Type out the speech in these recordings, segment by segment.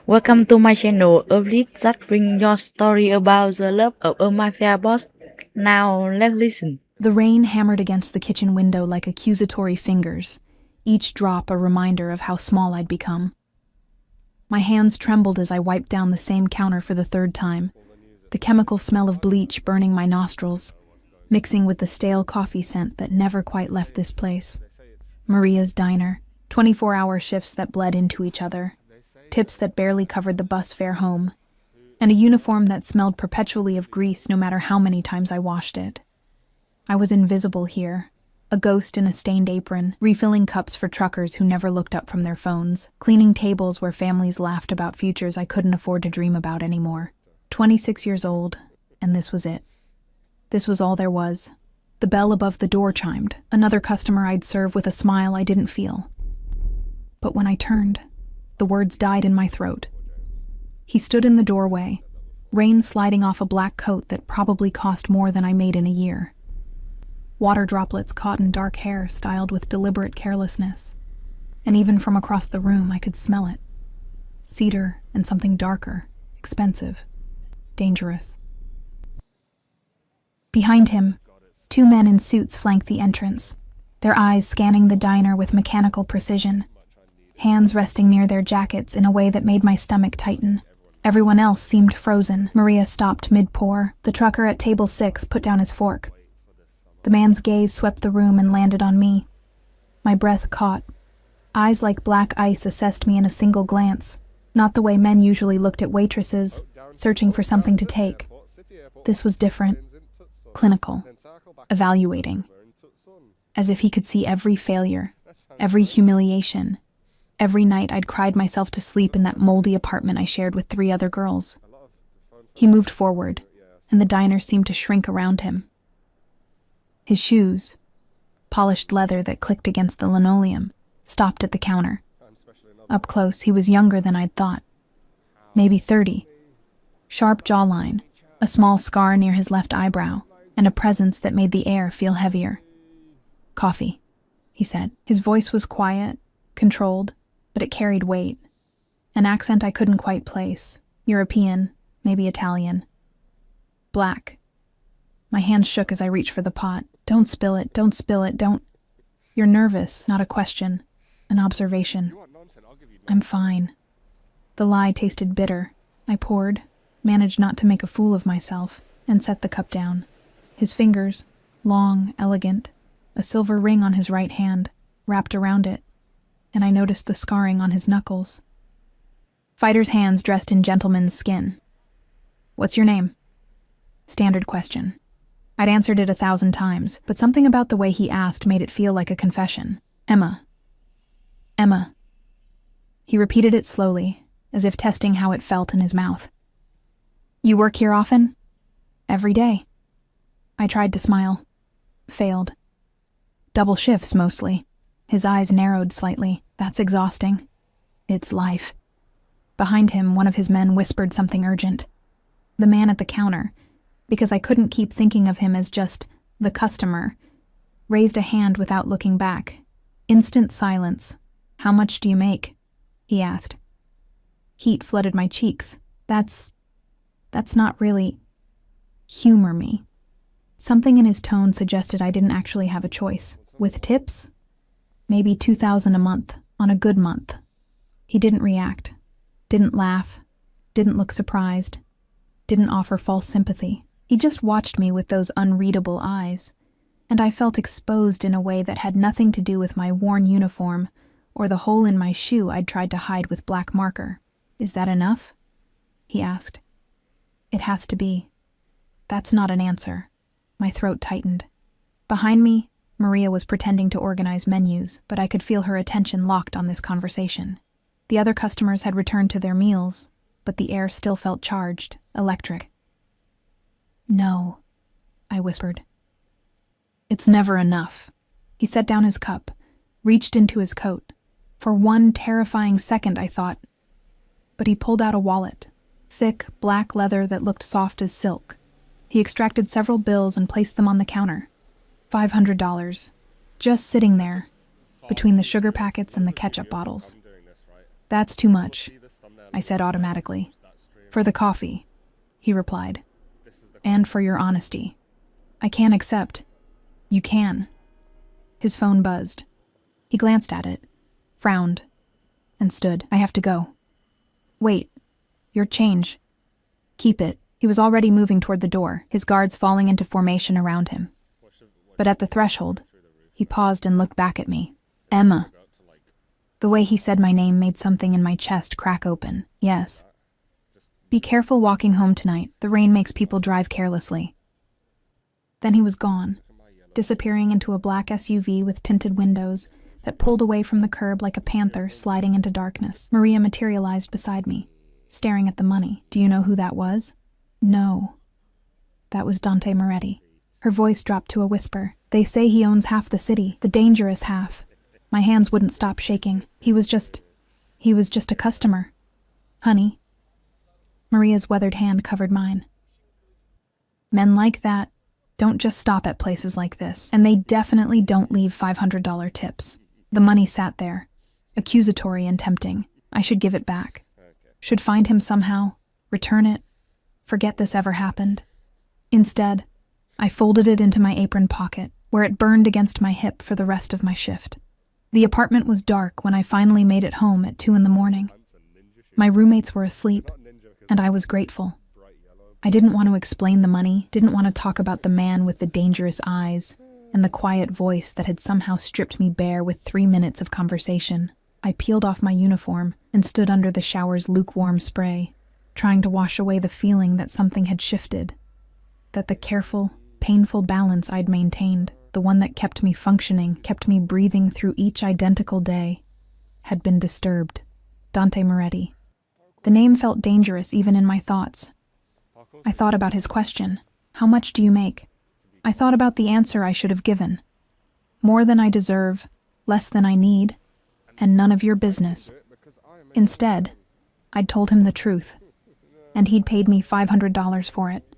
Welcome to my channel, a vlog that brings your story about the love of a mafia boss. Now let's listen. The rain hammered against the kitchen window like accusatory fingers, each drop a reminder of how small I'd become. My hands trembled as I wiped down the same counter for the third time, the chemical smell of bleach burning my nostrils, mixing with the stale coffee scent that never quite left this place. Maria's diner, 24-hour shifts that bled into each other, tips that barely covered the bus fare home, and a uniform that smelled perpetually of grease no matter how many times I washed it. I was invisible here, a ghost in a stained apron, refilling cups for truckers who never looked up from their phones, cleaning tables where families laughed about futures I couldn't afford to dream about anymore. 26 years old, and this was it. This was all there was. The bell above the door chimed, another customer I'd serve with a smile I didn't feel. But when I turned, the words died in my throat. He stood in the doorway, rain sliding off a black coat that probably cost more than I made in a year. Water droplets caught in dark hair styled with deliberate carelessness. And even from across the room, I could smell it. Cedar and something darker, expensive, dangerous. Behind him, two men in suits flanked the entrance, their eyes scanning the diner with mechanical precision, hands resting near their jackets in a way that made my stomach tighten. Everyone else seemed frozen. Maria stopped mid-pour. The trucker at table 6 put down his fork. The man's gaze swept the room and landed on me. My breath caught. Eyes like black ice assessed me in a single glance, not the way men usually looked at waitresses, searching for something to take. This was different. Clinical. Evaluating. As if he could see every failure, every humiliation, every night I'd cried myself to sleep in that moldy apartment I shared with 3 other girls. He moved forward, and the diner seemed to shrink around him. His shoes, polished leather that clicked against the linoleum, stopped at the counter. Up close, he was younger than I'd thought. Maybe 30. Sharp jawline, a small scar near his left eyebrow, and a presence that made the air feel heavier. "Coffee," he said. His voice was quiet, controlled, but it carried weight. An accent I couldn't quite place. European, maybe Italian. Black. My hands shook as I reached for the pot. "Don't spill it, don't spill it, don't..." "You're nervous," not a question, an observation. "I'm fine." The lie tasted bitter. I poured, managed not to make a fool of myself, and set the cup down. His fingers, long, elegant, a silver ring on his right hand, wrapped around it, and I noticed the scarring on his knuckles. Fighter's hands dressed in gentleman's skin. "What's your name?" Standard question. I'd answered it 1,000 times, but something about the way he asked made it feel like a confession. "Emma." "Emma." He repeated it slowly, as if testing how it felt in his mouth. "You work here often?" "Every day." I tried to smile. Failed. "Double shifts, mostly." His eyes narrowed slightly. "That's exhausting." "It's life." Behind him, one of his men whispered something urgent. The man at the counter, because I couldn't keep thinking of him as just the customer, raised a hand without looking back. Instant silence. "How much do you make?" he asked. Heat flooded my cheeks. That's not really... Humor me. Something in his tone suggested I didn't actually have a choice. With tips? Maybe 2,000 a month, on a good month. He didn't react. Didn't laugh. Didn't look surprised. Didn't offer false sympathy. He just watched me with those unreadable eyes, and I felt exposed in a way that had nothing to do with my worn uniform or the hole in my shoe I'd tried to hide with black marker. "Is that enough?" he asked. "It has to be." That's not an answer. My throat tightened. Behind me, Maria was pretending to organize menus, but I could feel her attention locked on this conversation. The other customers had returned to their meals, but the air still felt charged, electric. "No," I whispered. "It's never enough." He set down his cup, reached into his coat. For one terrifying second, I thought. But he pulled out a wallet, thick, black leather that looked soft as silk. He extracted several bills and placed them on the counter. $500, just sitting there, between the sugar packets and the ketchup bottles. "That's too much." I said automatically. For the coffee, he replied. And for your honesty. I can't accept. You can. His phone buzzed. He glanced at it, frowned, and stood. I have to go. Wait. Your change. Keep it. He was already moving toward the door, his guards falling into formation around him. But at the threshold, he paused and looked back at me. Emma. The way he said my name made something in my chest crack open. Yes. Be careful walking home tonight. The rain makes people drive carelessly. Then he was gone, disappearing into a black SUV with tinted windows that pulled away from the curb like a panther sliding into darkness. Maria materialized beside me, staring at the money. Do you know who that was? No. That was Dante Moretti. Her voice dropped to a whisper. They say he owns half the city, the dangerous half. My hands wouldn't stop shaking. He was just a customer. Honey. Maria's weathered hand covered mine. Men like that don't just stop at places like this, and they definitely don't leave $500 tips. The money sat there, accusatory and tempting. I should give it back. Should find him somehow, return it, forget this ever happened. Instead, I folded it into my apron pocket, where it burned against my hip for the rest of my shift. The apartment was dark when I finally made it home at 2 a.m. My roommates were asleep, and I was grateful. I didn't want to explain the money, didn't want to talk about the man with the dangerous eyes and the quiet voice that had somehow stripped me bare with 3 minutes of conversation. I peeled off my uniform and stood under the shower's lukewarm spray, trying to wash away the feeling that something had shifted, that the careful, painful balance I'd maintained, the one that kept me functioning, kept me breathing through each identical day, had been disturbed. Dante Moretti. The name felt dangerous even in my thoughts. I thought about his question, how much do you make? I thought about the answer I should have given. More than I deserve, less than I need, and none of your business. Instead, I'd told him the truth, and he'd paid me $500 for it.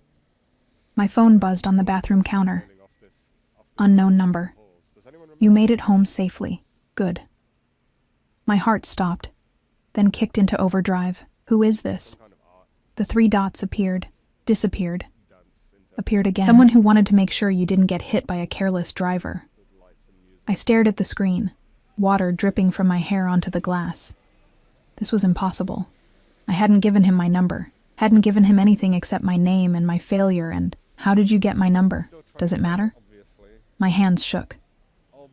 My phone buzzed on the bathroom counter. Unknown number. You made it home safely. Good. My heart stopped, then kicked into overdrive. Who is this? The 3 dots appeared, disappeared, appeared again. Someone who wanted to make sure you didn't get hit by a careless driver. I stared at the screen, water dripping from my hair onto the glass. This was impossible. I hadn't given him my number, hadn't given him anything except my name and my failure, and how did you get my number? Does it matter? My hands shook.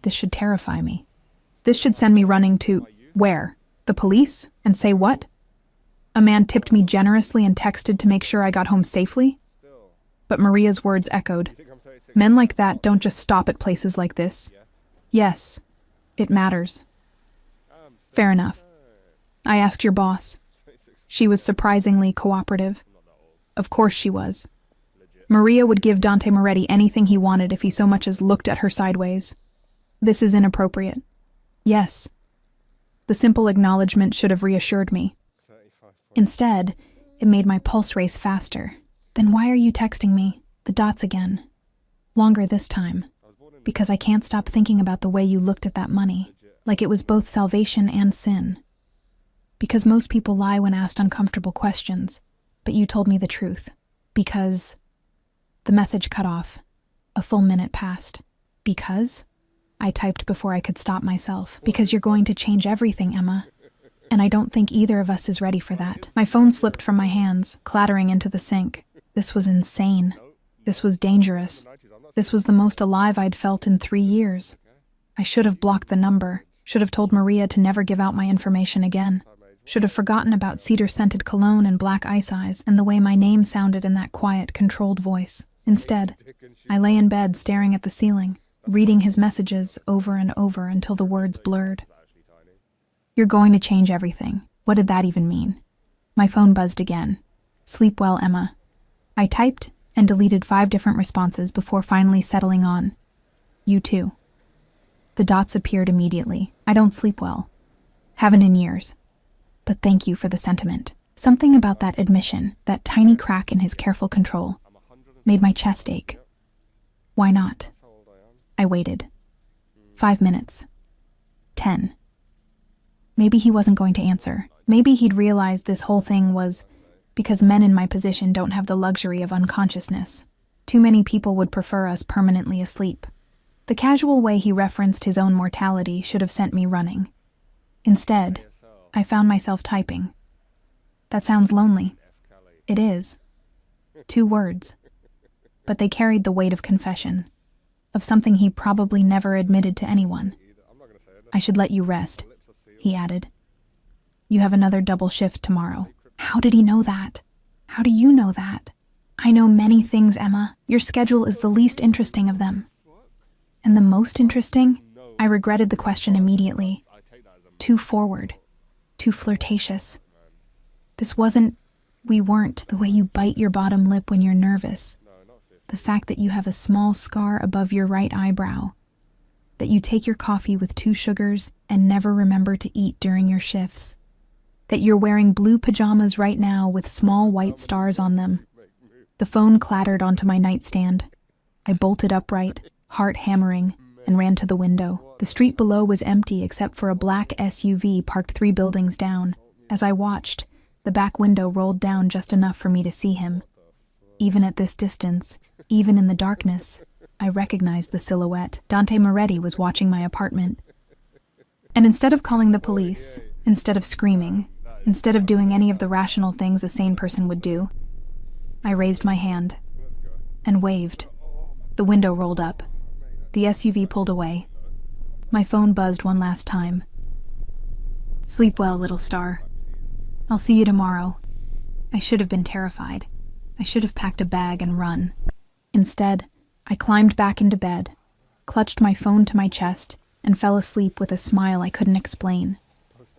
This should terrify me. This should send me running to, where? The police? And say what? A man tipped me generously and texted to make sure I got home safely? But Maria's words echoed. Men like that don't just stop at places like this. Yes, it matters. Fair enough. I asked your boss. She was surprisingly cooperative. Of course she was. Maria would give Dante Moretti anything he wanted if he so much as looked at her sideways. This is inappropriate. Yes. The simple acknowledgement should have reassured me. Instead, it made my pulse race faster. Then why are you texting me? The dots again. Longer this time. Because I can't stop thinking about the way you looked at that money, like it was both salvation and sin. Because most people lie when asked uncomfortable questions, but you told me the truth. Because... The message cut off. A full minute passed. Because? I typed before I could stop myself. Because you're going to change everything, Emma. And I don't think either of us is ready for that. My phone slipped from my hands, clattering into the sink. This was insane. This was dangerous. This was the most alive I'd felt in 3 years. I should have blocked the number, should have told Maria to never give out my information again, should have forgotten about cedar-scented cologne and black ice eyes and the way my name sounded in that quiet, controlled voice. Instead, I lay in bed staring at the ceiling, reading his messages over and over until the words blurred. You're going to change everything. What did that even mean? My phone buzzed again. Sleep well, Emma. I typed and deleted 5 different responses before finally settling on. You too. The dots appeared immediately. I don't sleep well. Haven't in years. But thank you for the sentiment. Something about that admission, that tiny crack in his careful control, made my chest ache. Why not? I waited. 5 minutes. 10. Maybe he wasn't going to answer. Maybe he'd realized this whole thing was because men in my position don't have the luxury of unconsciousness. Too many people would prefer us permanently asleep. The casual way he referenced his own mortality should have sent me running. Instead, I found myself typing. That sounds lonely. It is. 2 words. But they carried the weight of confession, of something he probably never admitted to anyone. I should let you rest, he added. You have another double shift tomorrow. How did he know that? How do you know that? I know many things, Emma. Your schedule is the least interesting of them. And the most interesting? I regretted the question immediately. Too forward. Too flirtatious. We weren't the way you bite your bottom lip when you're nervous. The fact that you have a small scar above your right eyebrow. That you take your coffee with 2 sugars and never remember to eat during your shifts. That you're wearing blue pajamas right now with small white stars on them. The phone clattered onto my nightstand. I bolted upright, heart hammering, and ran to the window. The street below was empty except for a black SUV parked 3 buildings down. As I watched, the back window rolled down just enough for me to see him. Even at this distance, even in the darkness, I recognized the silhouette. Dante Moretti was watching my apartment. And instead of calling the police, instead of screaming, instead of doing any of the rational things a sane person would do, I raised my hand and waved. The window rolled up. The SUV pulled away. My phone buzzed one last time. Sleep well, little star. I'll see you tomorrow. I should have been terrified. I should have packed a bag and run. Instead, I climbed back into bed, clutched my phone to my chest, and fell asleep with a smile I couldn't explain,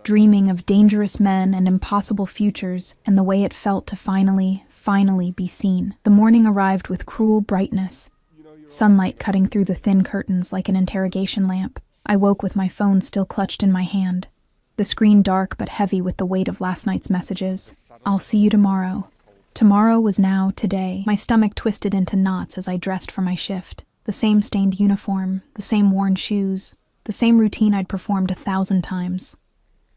dreaming of dangerous men and impossible futures and the way it felt to finally be seen. The morning arrived with cruel brightness, sunlight cutting through the thin curtains like an interrogation lamp. I woke with my phone still clutched in my hand, the screen dark but heavy with the weight of last night's messages. I'll see you tomorrow. Tomorrow was now today. My stomach twisted into knots as I dressed for my shift. The same stained uniform, the same worn shoes, the same routine I'd performed 1,000 times.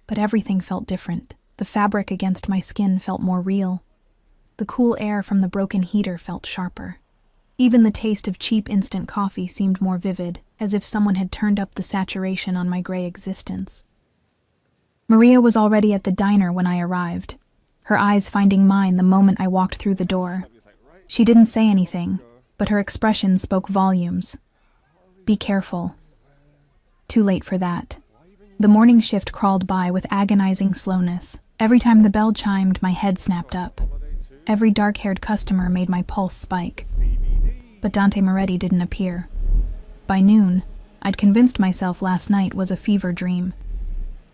But everything felt different. The fabric against my skin felt more real. The cool air from the broken heater felt sharper. Even the taste of cheap instant coffee seemed more vivid, as if someone had turned up the saturation on my gray existence. Maria was already at the diner when I arrived, her eyes finding mine the moment I walked through the door. She didn't say anything, but her expression spoke volumes. Be careful. Too late for that. The morning shift crawled by with agonizing slowness. Every time the bell chimed, my head snapped up. Every dark-haired customer made my pulse spike. But Dante Moretti didn't appear. By noon, I'd convinced myself last night was a fever dream.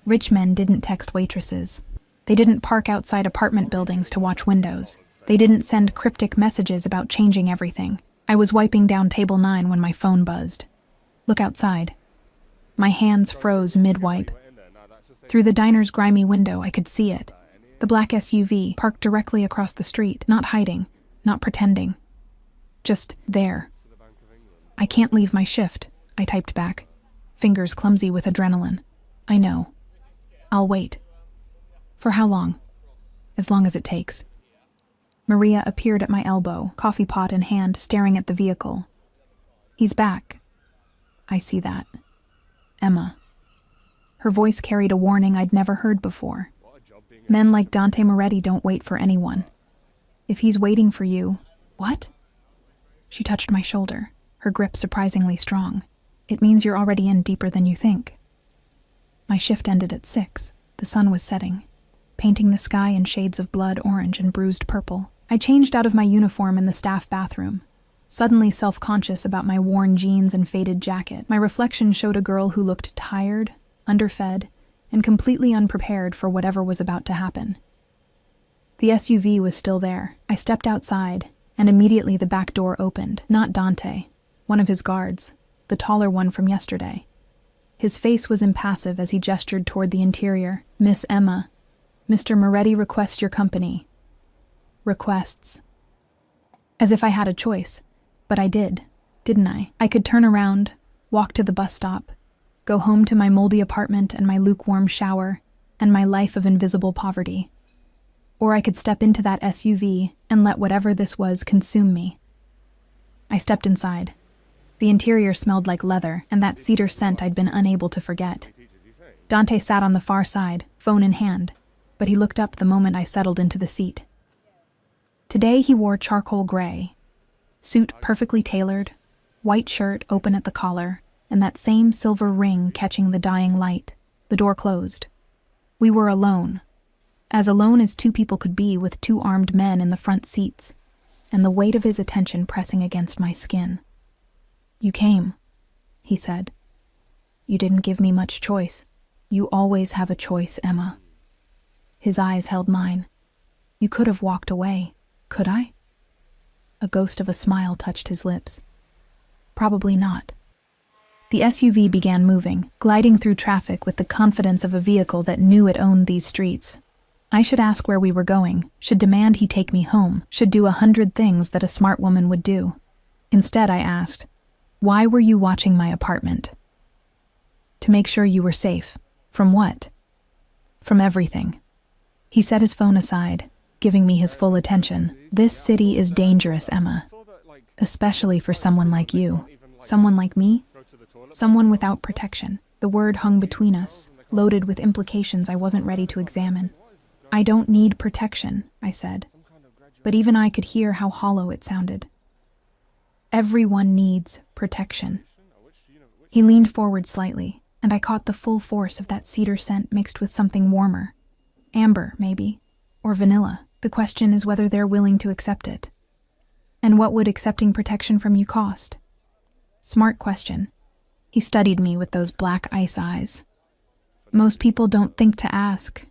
Rich men didn't text waitresses. They didn't park outside apartment buildings to watch windows. They didn't send cryptic messages about changing everything. I was wiping down table 9 when my phone buzzed. Look outside. My hands froze mid-wipe. Through the diner's grimy window, I could see it. The black SUV parked directly across the street, not hiding, not pretending. Just there. I can't leave my shift, I typed back, fingers clumsy with adrenaline. I know. I'll wait. For how long? As long as it takes. Maria appeared at my elbow, coffee pot in hand, staring at the vehicle. He's back. I see that. Emma. Her voice carried a warning I'd never heard before. Men like Dante Moretti don't wait for anyone. If he's waiting for you... What? She touched my shoulder, her grip surprisingly strong. It means you're already in deeper than you think. My shift ended at 6. The sun was setting, painting the sky in shades of blood orange and bruised purple. I changed out of my uniform in the staff bathroom, suddenly self-conscious about my worn jeans and faded jacket. My reflection showed a girl who looked tired, underfed, and completely unprepared for whatever was about to happen. The SUV was still there. I stepped outside, and immediately the back door opened. Not Dante, one of his guards, the taller one from yesterday. His face was impassive as he gestured toward the interior. Miss Emma, Mr. Moretti requests your company. Requests. As if I had a choice. But I did, didn't I? I could turn around, walk to the bus stop, go home to my moldy apartment and my lukewarm shower, and my life of invisible poverty. Or I could step into that SUV and let whatever this was consume me. I stepped inside. The interior smelled like leather and that cedar scent I'd been unable to forget. Dante sat on the far side, phone in hand, but he looked up the moment I settled into the seat. Today he wore charcoal gray, suit perfectly tailored, white shirt open at the collar, and that same silver ring catching the dying light. The door closed. We were alone. As alone as two people could be with two armed men in the front seats, and the weight of his attention pressing against my skin. "You came," he said. "You didn't give me much choice. You always have a choice, Emma." His eyes held mine. "You could have walked away, could I?" A ghost of a smile touched his lips. "Probably not." The SUV began moving, gliding through traffic with the confidence of a vehicle that knew it owned these streets. I should ask where we were going, should demand he take me home, should do 100 things that a smart woman would do. Instead, I asked, "Why were you watching my apartment?" "To make sure you were safe." "From what?" "From everything." He set his phone aside, giving me his full attention. "This city is dangerous, Emma. Especially for someone like you." "Someone like me?" "Someone without protection." The word hung between us, loaded with implications I wasn't ready to examine. "I don't need protection," I said. But even I could hear how hollow it sounded. "Everyone needs protection." He leaned forward slightly, and I caught the full force of that cedar scent mixed with something warmer. Amber, maybe, or vanilla. The question is whether they're willing to accept it. And what would accepting protection from you cost? Smart question. He studied me with those black ice eyes. Most people don't think to ask.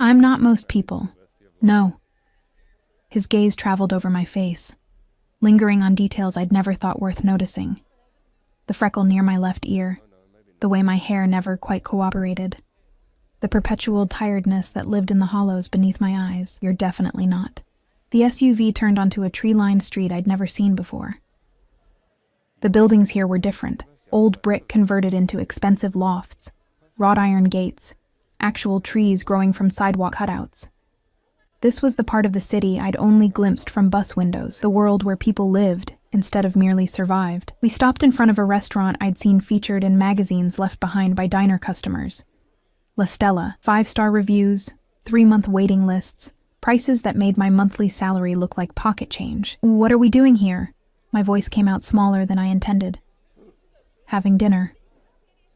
I'm not most people. No. His gaze traveled over my face, lingering on details I'd never thought worth noticing. The freckle near my left ear, the way my hair never quite cooperated, the perpetual tiredness that lived in the hollows beneath my eyes. "You're definitely not." The SUV turned onto a tree-lined street I'd never seen before. The buildings here were different, old brick converted into expensive lofts, wrought iron gates, actual trees growing from sidewalk cutouts. This was the part of the city I'd only glimpsed from bus windows, the world where people lived instead of merely survived. We stopped in front of a restaurant I'd seen featured in magazines left behind by diner customers. La Stella, 5-star reviews, 3-month waiting lists, prices that made my monthly salary look like pocket change. "What are we doing here?" My voice came out smaller than I intended. "Having dinner."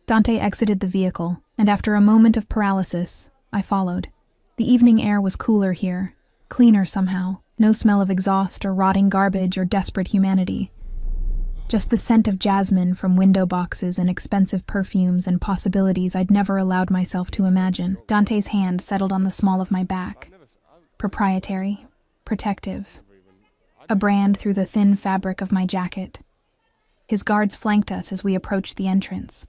Dante exited the vehicle, and after a moment of paralysis, I followed. The evening air was cooler here, cleaner somehow, no smell of exhaust or rotting garbage or desperate humanity. Just the scent of jasmine from window boxes and expensive perfumes and possibilities I'd never allowed myself to imagine. Dante's hand settled on the small of my back. Proprietary, protective. A brand through the thin fabric of my jacket. His guards flanked us as we approached the entrance,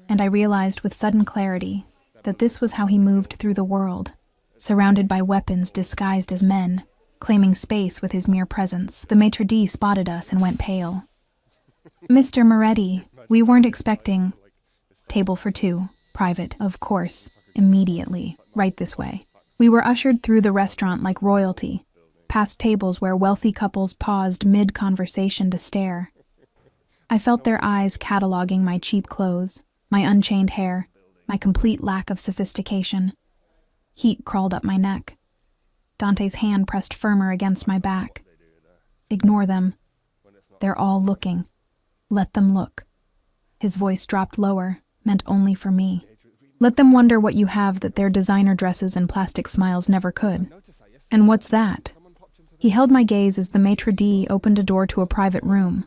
and I realized with sudden clarity that this was how he moved through the world, surrounded by weapons disguised as men, claiming space with his mere presence. The maitre d' spotted us and went pale. "Mr. Moretti, we weren't expecting—" "Table for 2, private, of course, immediately, right this way." We were ushered through the restaurant like royalty, past tables where wealthy couples paused mid-conversation to stare. I felt their eyes cataloging my cheap clothes, my unchained hair, my complete lack of sophistication. Heat crawled up my neck. Dante's hand pressed firmer against my back. "Ignore them. They're all looking. Let them look." His voice dropped lower, meant only for me. "Let them wonder what you have that their designer dresses and plastic smiles never could." "And what's that?" He held my gaze as the maitre d' opened a door to a private room.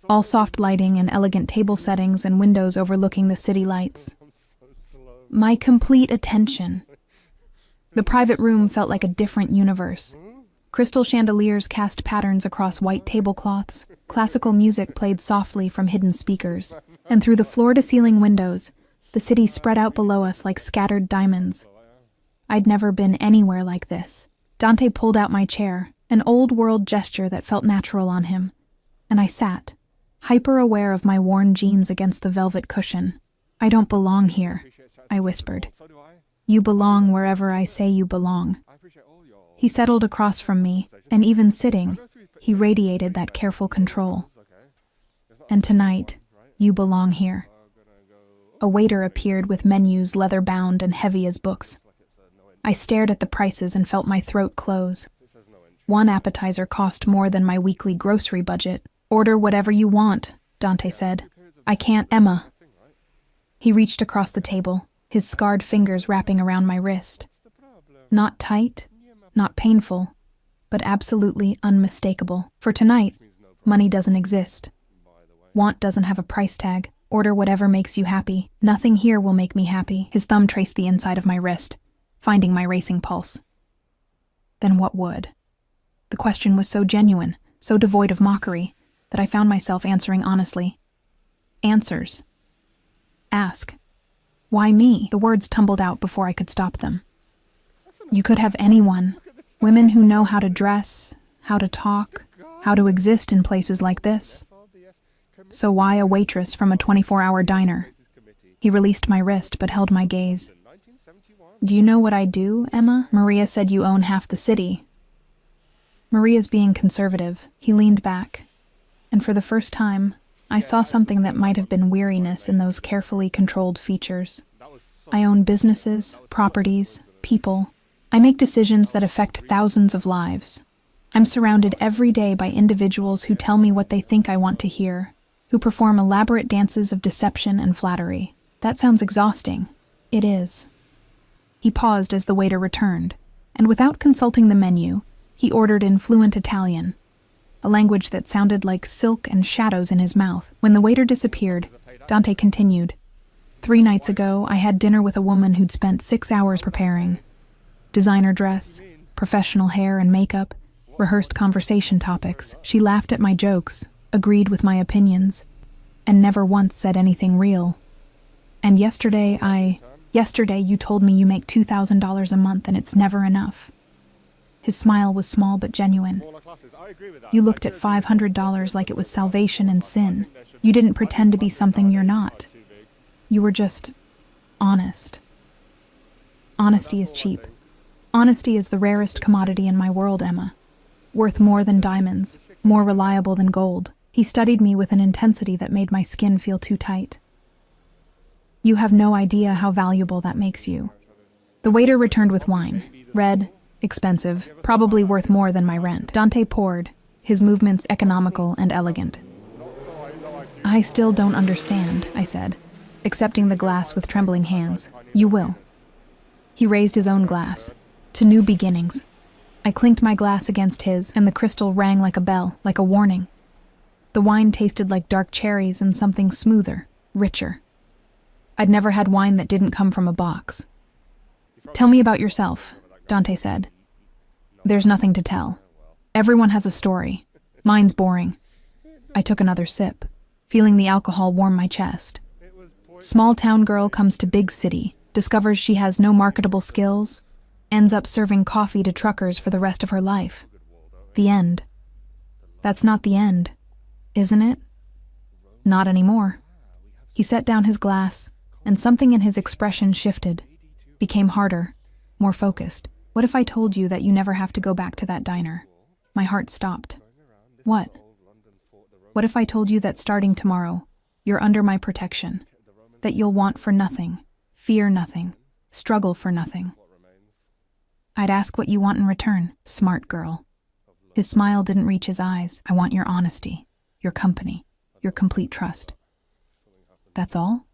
All soft lighting and elegant table settings and windows overlooking the city lights. My complete attention. The private room felt like a different universe. Crystal chandeliers cast patterns across white tablecloths, classical music played softly from hidden speakers, and through the floor-to-ceiling windows, the city spread out below us like scattered diamonds. I'd never been anywhere like this. Dante pulled out my chair, an old-world gesture that felt natural on him, and I sat, hyper-aware of my worn jeans against the velvet cushion. "I don't belong here," I whispered. You belong wherever I say you belong. He settled across from me, and even sitting, he radiated that careful control. And tonight, you belong here. A waiter appeared with menus leather-bound and heavy as books. I stared at the prices and felt my throat close. One appetizer cost more than my weekly grocery budget. Order whatever you want, Dante said. I can't, Emma. He reached across the table, his scarred fingers wrapping around my wrist. Not tight, not painful, but absolutely unmistakable. For tonight, money doesn't exist. Want doesn't have a price tag. Order whatever makes you happy. Nothing here will make me happy. His thumb traced the inside of my wrist, finding my racing pulse. Then what would? The question was so genuine, so devoid of mockery, that I found myself answering honestly. Answers. Ask. Why me? The words tumbled out before I could stop them. You could have anyone. Women who know how to dress, how to talk, how to exist in places like this. So why a waitress from a 24-hour diner? He released my wrist but held my gaze. Do you know what I do, Emma? Maria said you own half the city. Maria's being conservative. He leaned back. And for the first time, I saw something that might have been weariness in those carefully controlled features. I own businesses, properties, people. I make decisions that affect thousands of lives. I'm surrounded every day by individuals who tell me what they think I want to hear, who perform elaborate dances of deception and flattery. That sounds exhausting. It is. He paused as the waiter returned, and without consulting the menu, he ordered in fluent Italian, a language that sounded like silk and shadows in his mouth. When the waiter disappeared, Dante continued. 3 nights ago, I had dinner with a woman who'd spent 6 hours preparing. Designer dress, professional hair and makeup, rehearsed conversation topics. She laughed at my jokes, agreed with my opinions, and never once said anything real. And yesterday you told me you make $2,000 a month and it's never enough. His smile was small but genuine. You looked at $500 like it was salvation and sin. You didn't pretend to be something you're not. You were just honest. Honesty is cheap. Honesty is the rarest commodity in my world, Emma. Worth more than diamonds, more reliable than gold. He studied me with an intensity that made my skin feel too tight. You have no idea how valuable that makes you. The waiter returned with wine. Red, expensive, probably worth more than my rent. Dante poured, his movements economical and elegant. I still don't understand, I said, accepting the glass with trembling hands. You will. He raised his own glass. To new beginnings. I clinked my glass against his, and the crystal rang like a bell, like a warning. The wine tasted like dark cherries and something smoother, richer. I'd never had wine that didn't come from a box. Tell me about yourself, Dante said. There's nothing to tell. Everyone has a story. Mine's boring. I took another sip, feeling the alcohol warm my chest. Small town girl comes to big city, discovers she has no marketable skills, ends up serving coffee to truckers for the rest of her life. The end. That's not the end, isn't it? Not anymore. He set down his glass, and something in his expression shifted, became harder, more focused. What if I told you that you never have to go back to that diner? My heart stopped. What? What if I told you that starting tomorrow, you're under my protection, that you'll want for nothing, fear nothing, struggle for nothing? I'd ask what you want in return, smart girl. His smile didn't reach his eyes. I want your honesty, your company, your complete trust. That's all?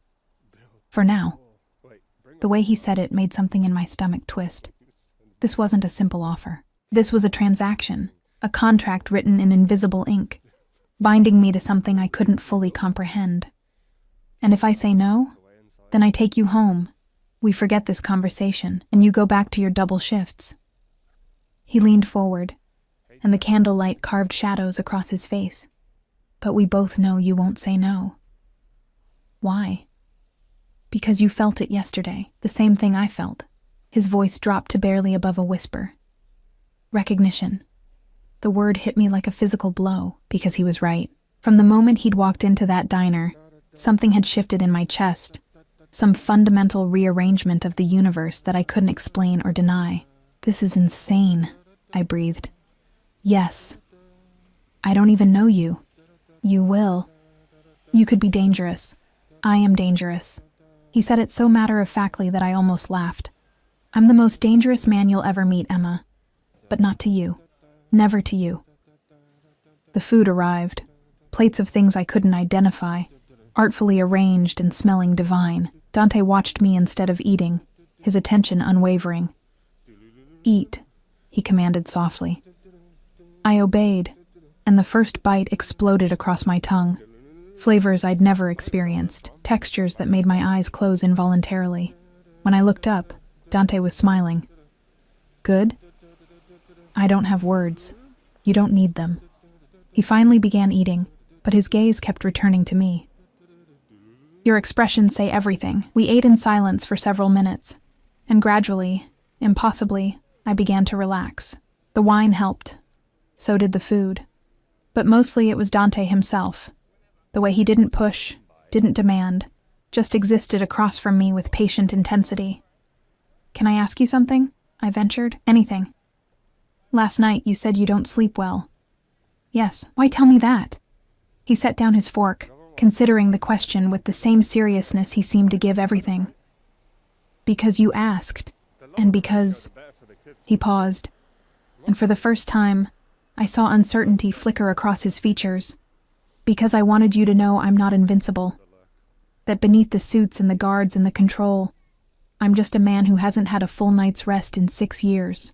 For now. The way he said it made something in my stomach twist. This wasn't a simple offer. This was a transaction, a contract written in invisible ink, binding me to something I couldn't fully comprehend. And if I say no, then I take you home. We forget this conversation, and you go back to your double shifts. He leaned forward, and the candlelight carved shadows across his face. But we both know you won't say no. Why? Because you felt it yesterday, the same thing I felt. His voice dropped to barely above a whisper. Recognition. The word hit me like a physical blow, because he was right. From the moment he'd walked into that diner, something had shifted in my chest. Some fundamental rearrangement of the universe that I couldn't explain or deny. This is insane, I breathed. Yes. I don't even know you. You will. You could be dangerous. I am dangerous. He said it so matter-of-factly that I almost laughed. I'm the most dangerous man you'll ever meet, Emma. But not to you. Never to you. The food arrived. Plates of things I couldn't identify, artfully arranged and smelling divine. Dante watched me instead of eating, his attention unwavering. Eat, he commanded softly. I obeyed, and the first bite exploded across my tongue. Flavors I'd never experienced, textures that made my eyes close involuntarily. When I looked up, Dante was smiling. Good? I don't have words. You don't need them. He finally began eating, but his gaze kept returning to me. Your expressions say everything. We ate in silence for several minutes, and gradually, impossibly, I began to relax. The wine helped. So did the food. But mostly it was Dante himself. The way he didn't push, didn't demand, just existed across from me with patient intensity. Can I ask you something? I ventured. Anything. Last night you said you don't sleep well. Yes. Why tell me that? He set down his fork, considering the question with the same seriousness he seemed to give everything. Because you asked, and because... He paused, and for the first time, I saw uncertainty flicker across his features. Because I wanted you to know I'm not invincible. That beneath the suits and the guards and the control, I'm just a man who hasn't had a full night's rest in 6 years.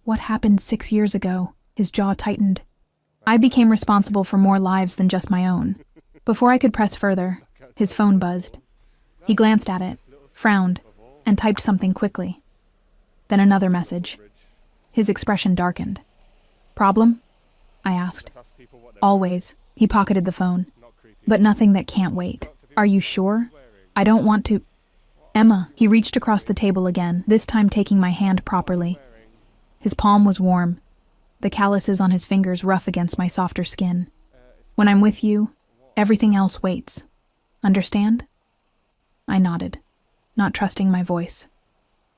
What happened 6 years ago? His jaw tightened. I became responsible for more lives than just my own. Before I could press further, his phone buzzed. He glanced at it, frowned, and typed something quickly. Then another message. His expression darkened. Problem? I asked. Always. He pocketed the phone. But nothing that can't wait. Are you sure? I don't want to... Emma. He reached across the table again, this time taking my hand properly. His palm was warm, the calluses on his fingers rough against my softer skin. When I'm with you, everything else waits. Understand? I nodded, not trusting my voice.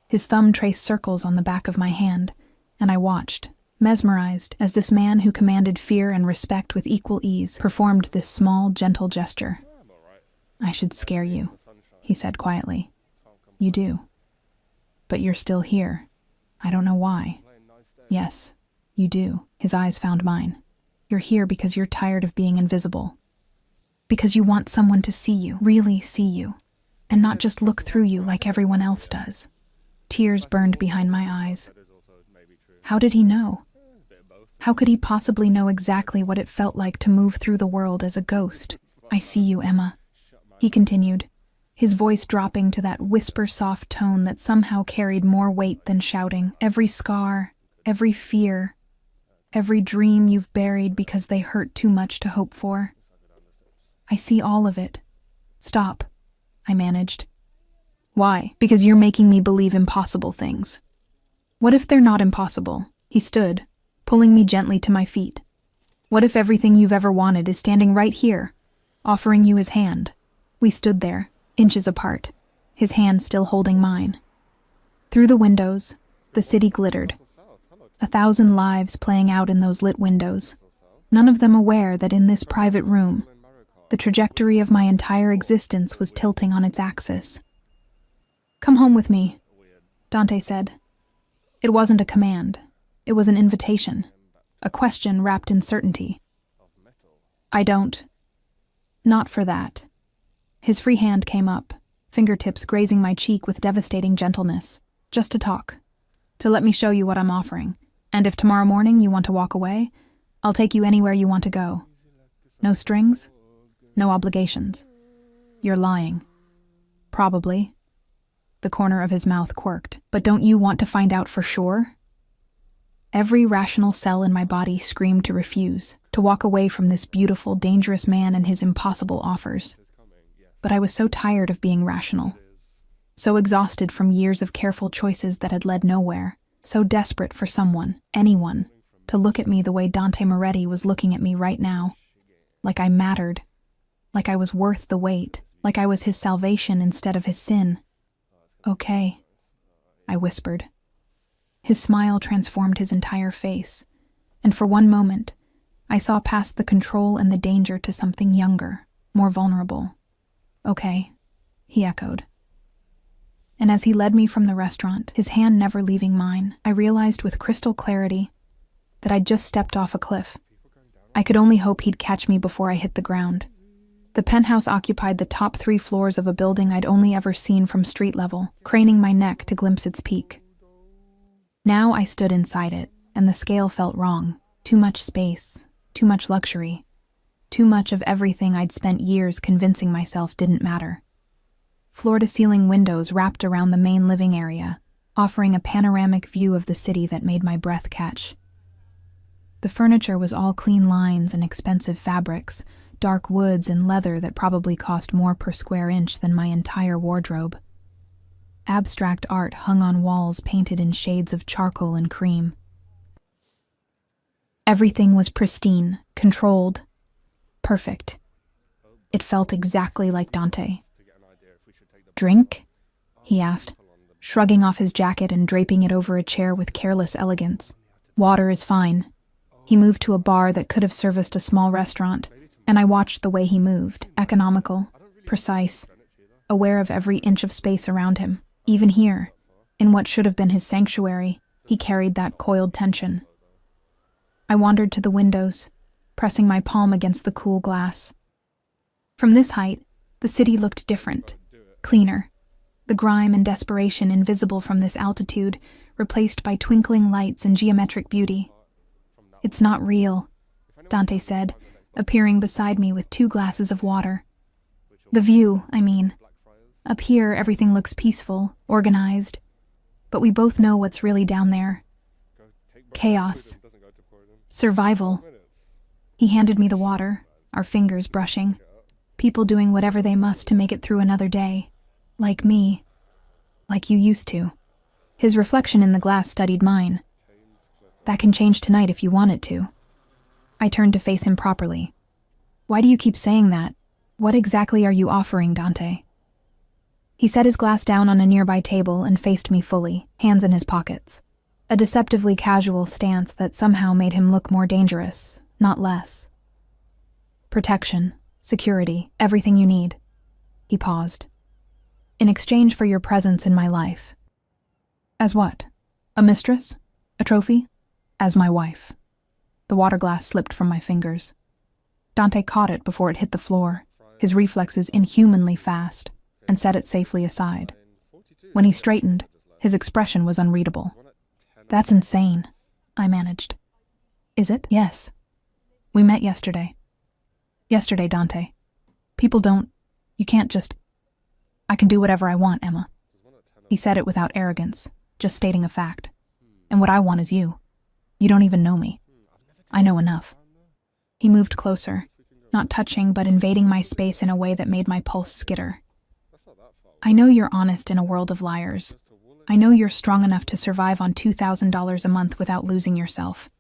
His thumb traced circles on the back of my hand, and I watched, mesmerized, as this man who commanded fear and respect with equal ease performed this small, gentle gesture. I should scare you, he said quietly. You do. But you're still here. I don't know why. Yes, you do. His eyes found mine. You're here because you're tired of being invisible. Because you want someone to see you, really see you, and not just look through you like everyone else does. Tears burned behind my eyes. How did he know? How could he possibly know exactly what it felt like to move through the world as a ghost? I see you, Emma, he continued, his voice dropping to that whisper-soft tone that somehow carried more weight than shouting. Every scar, every fear, every dream you've buried because they hurt too much to hope for. I see all of it. Stop, I managed. Why? Because you're making me believe impossible things. What if they're not impossible? He stood, pulling me gently to my feet. What if everything you've ever wanted is standing right here, offering you his hand? We stood there, inches apart, his hand still holding mine. Through the windows, the city glittered. 1,000 lives playing out in those lit windows, none of them aware that in this private room, the trajectory of my entire existence was tilting on its axis. Come home with me, Dante said. It wasn't a command. It was an invitation, a question wrapped in certainty. I don't. Not for that. His free hand came up, fingertips grazing my cheek with devastating gentleness. Just to talk. To let me show you what I'm offering. And if tomorrow morning you want to walk away, I'll take you anywhere you want to go. No strings, no obligations. You're lying. Probably. The corner of his mouth quirked. But don't you want to find out for sure? Every rational cell in my body screamed to refuse, to walk away from this beautiful, dangerous man and his impossible offers. But I was so tired of being rational, so exhausted from years of careful choices that had led nowhere, so desperate for someone, anyone, to look at me the way Dante Moretti was looking at me right now, like I mattered, like I was worth the wait, like I was his salvation instead of his sin. "Okay," I whispered. His smile transformed his entire face, and for one moment, I saw past the control and the danger to something younger, more vulnerable. "Okay," he echoed. And as he led me from the restaurant, his hand never leaving mine, I realized with crystal clarity that I'd just stepped off a cliff. I could only hope he'd catch me before I hit the ground. The penthouse occupied the top 3 floors of a building I'd only ever seen from street level, craning my neck to glimpse its peak. Now I stood inside it, and the scale felt wrong. Too much space, too much luxury, too much of everything I'd spent years convincing myself didn't matter. Floor-to-ceiling windows wrapped around the main living area, offering a panoramic view of the city that made my breath catch. The furniture was all clean lines and expensive fabrics, dark woods and leather that probably cost more per square inch than my entire wardrobe. Abstract art hung on walls painted in shades of charcoal and cream. Everything was pristine, controlled, perfect. It felt exactly like Dante. "Drink?" he asked, shrugging off his jacket and draping it over a chair with careless elegance. "Water is fine." He moved to a bar that could have serviced a small restaurant, and I watched the way he moved, economical, precise, aware of every inch of space around him. Even here, in what should have been his sanctuary, he carried that coiled tension. I wandered to the windows, pressing my palm against the cool glass. From this height, the city looked different, cleaner, the grime and desperation invisible from this altitude, replaced by twinkling lights and geometric beauty. "It's not real," Dante said, appearing beside me with 2 glasses of water. "The view, I mean. Up here, everything looks peaceful, organized, but we both know what's really down there. Chaos. Survival." He handed me the water, our fingers brushing. People doing whatever they must to make it through another day. Like me. Like you used to. His reflection in the glass studied mine. "That can change tonight if you want it to." I turned to face him properly. "Why do you keep saying that? What exactly are you offering, Dante?" He set his glass down on a nearby table and faced me fully, hands in his pockets. A deceptively casual stance that somehow made him look more dangerous, not less. "Protection, security, everything you need." He paused. "In exchange for your presence in my life." "As what? A mistress? A trophy?" "As my wife." The water glass slipped from my fingers. Dante caught it before it hit the floor, his reflexes inhumanly fast, and set it safely aside. When he straightened, his expression was unreadable. "That's insane," I managed. "Is it?" "Yes. We met yesterday." "Yesterday, Dante. People don't... You can't just... I can do whatever I want, Emma." He said it without arrogance, just stating a fact. "And what I want is you. You don't even know me. I know enough." He moved closer, not touching but invading my space in a way that made my pulse skitter. "I know you're honest in a world of liars. I know you're strong enough to survive on $2,000 a month without losing yourself.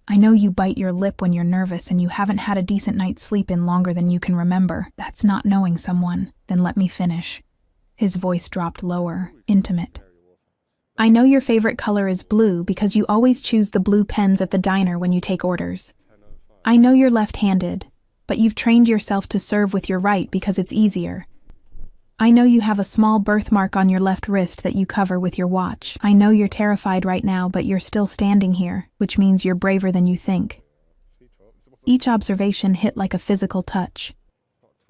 I know you bite your lip when you're nervous and you haven't had a decent night's sleep in longer than you can remember. That's not knowing someone. Then let me finish." His voice dropped lower, intimate. "I know your favorite color is blue because you always choose the blue pens at the diner when you take orders. I know you're left-handed, but you've trained yourself to serve with your right because it's easier. I know you have a small birthmark on your left wrist that you cover with your watch. I know you're terrified right now, but you're still standing here, which means you're braver than you think." Each observation hit like a physical touch.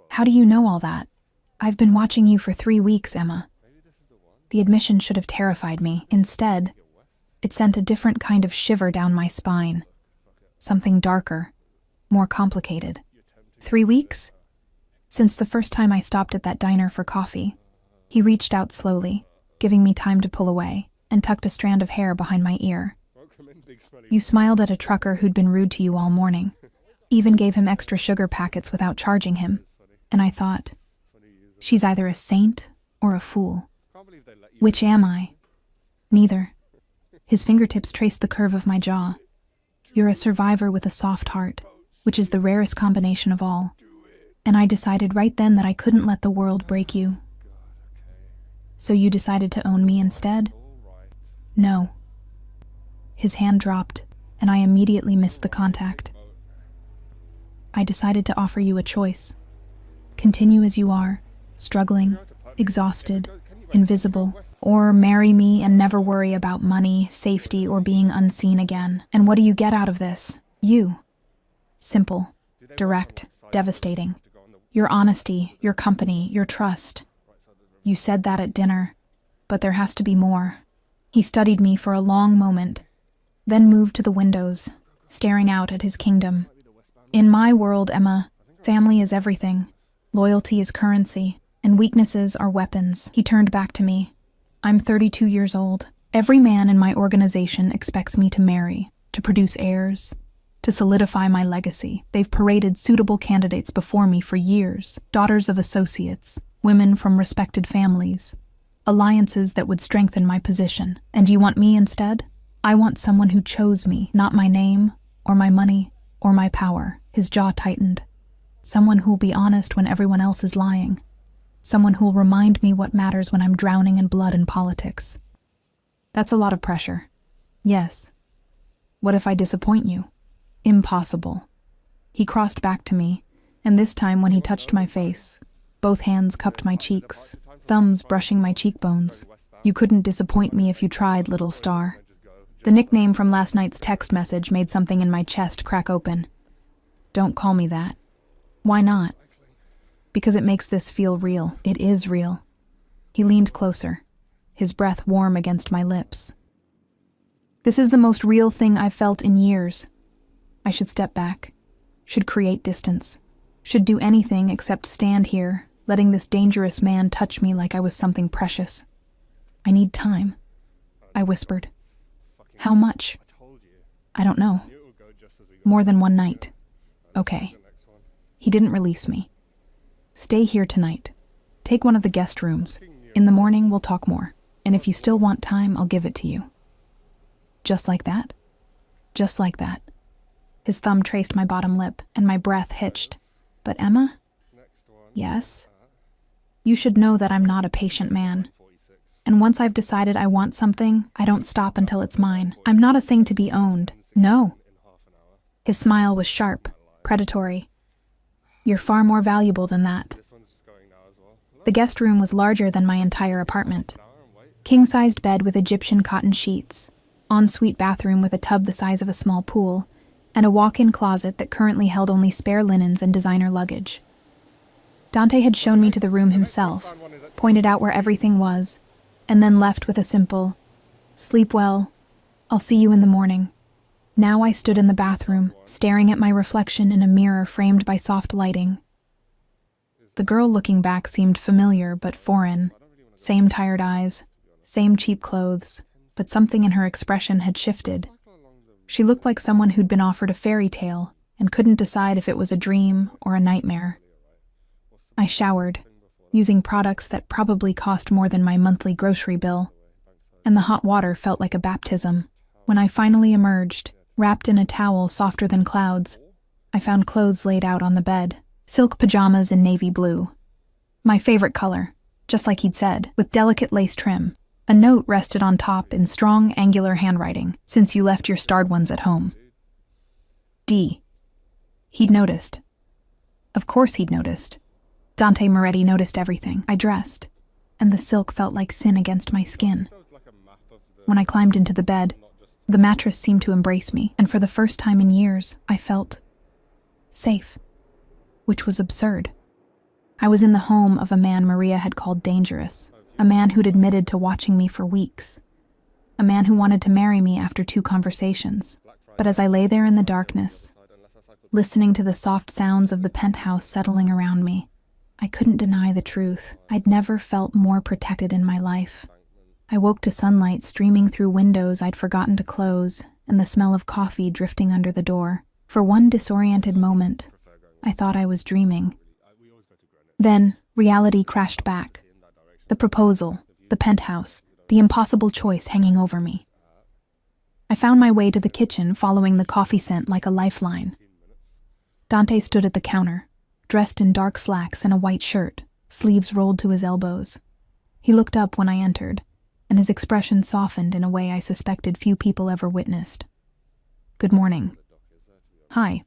"How do you know all that?" "I've been watching you for 3 weeks, Emma." The admission should have terrified me. Instead, it sent a different kind of shiver down my spine. Something darker, more complicated. 3 weeks? Since the first time I stopped at that diner for coffee. He reached out slowly, giving me time to pull away, and tucked a strand of hair behind my ear. "You smiled at a trucker who'd been rude to you all morning. Even gave him extra sugar packets without charging him. And I thought, she's either a saint or a fool. Which am I?" "Neither." His fingertips traced the curve of my jaw. "You're a survivor with a soft heart, which is the rarest combination of all. And I decided right then that I couldn't let the world break you. So you decided to own me instead? No. His hand dropped, and I immediately missed the contact. I decided to offer you a choice. Continue as you are, struggling, exhausted, invisible, or marry me and never worry about money, safety, or being unseen again. And what do you get out of this? You. Simple, direct, devastating. Your honesty, your company, your trust. You said that at dinner, but there has to be more. He studied me for a long moment, then moved to the windows, staring out at his kingdom. In my world, Emma, family is everything. Loyalty is currency, and weaknesses are weapons. He turned back to me. I'm 32 years old. Every man in my organization expects me to marry, to produce heirs, to solidify my legacy. They've paraded suitable candidates before me for years, daughters of associates, women from respected families, alliances that would strengthen my position. And you want me instead? I want someone who chose me, not my name, or my money, or my power. His jaw tightened. Someone who'll be honest when everyone else is lying. Someone who'll remind me what matters when I'm drowning in blood and politics. That's a lot of pressure. Yes. What if I disappoint you? Impossible. He crossed back to me, and this time when he touched my face, both hands cupped my cheeks, thumbs brushing my cheekbones. You couldn't disappoint me if you tried, little star. The nickname from last night's text message made something in my chest crack open. Don't call me that. Why not? Because it makes this feel real. It is real. He leaned closer, his breath warm against my lips. This is the most real thing I've felt in years. I should step back, should create distance, should do anything except stand here, letting this dangerous man touch me like I was something precious. I need time, I whispered. How much? I don't know. More than one night. Okay. He didn't release me. Stay here tonight. Take one of the guest rooms. In the morning, we'll talk more. And if you still want time, I'll give it to you. Just like that? Just like that. His thumb traced my bottom lip, and my breath hitched. But Emma? Yes? You should know that I'm not a patient man. And once I've decided I want something, I don't stop until it's mine. I'm not a thing to be owned. No. His smile was sharp, predatory. You're far more valuable than that. The guest room was larger than my entire apartment. King-sized bed with Egyptian cotton sheets, ensuite bathroom with a tub the size of a small pool, and a walk-in closet that currently held only spare linens and designer luggage. Dante had shown me to the room himself, pointed out where everything was, and then left with a simple, "Sleep well. I'll see you in the morning." Now I stood in the bathroom, staring at my reflection in a mirror framed by soft lighting. The girl looking back seemed familiar but foreign. Same tired eyes, same cheap clothes, but something in her expression had shifted. She looked like someone who'd been offered a fairy tale and couldn't decide if it was a dream or a nightmare. I showered, using products that probably cost more than my monthly grocery bill, and the hot water felt like a baptism. When I finally emerged, wrapped in a towel softer than clouds, I found clothes laid out on the bed, silk pajamas in navy blue. My favorite color, just like he'd said, with delicate lace trim. A note rested on top in strong, angular handwriting, "Since you left your starred ones at home." D. He'd noticed. Of course he'd noticed. Dante Moretti noticed everything. I dressed, and the silk felt like sin against my skin. When I climbed into the bed, the mattress seemed to embrace me, and for the first time in years, I felt safe, which was absurd. I was in the home of a man Maria had called dangerous, a man who'd admitted to watching me for weeks, a man who wanted to marry me after 2 conversations. But as I lay there in the darkness, listening to the soft sounds of the penthouse settling around me, I couldn't deny the truth. I'd never felt more protected in my life. I woke to sunlight streaming through windows I'd forgotten to close, and the smell of coffee drifting under the door. For one disoriented moment, I thought I was dreaming. Then, reality crashed back. The proposal, the penthouse, the impossible choice hanging over me. I found my way to the kitchen, following the coffee scent like a lifeline. Dante stood at the counter, dressed in dark slacks and a white shirt, sleeves rolled to his elbows. He looked up when I entered, and his expression softened in a way I suspected few people ever witnessed. "Good morning." "Hi."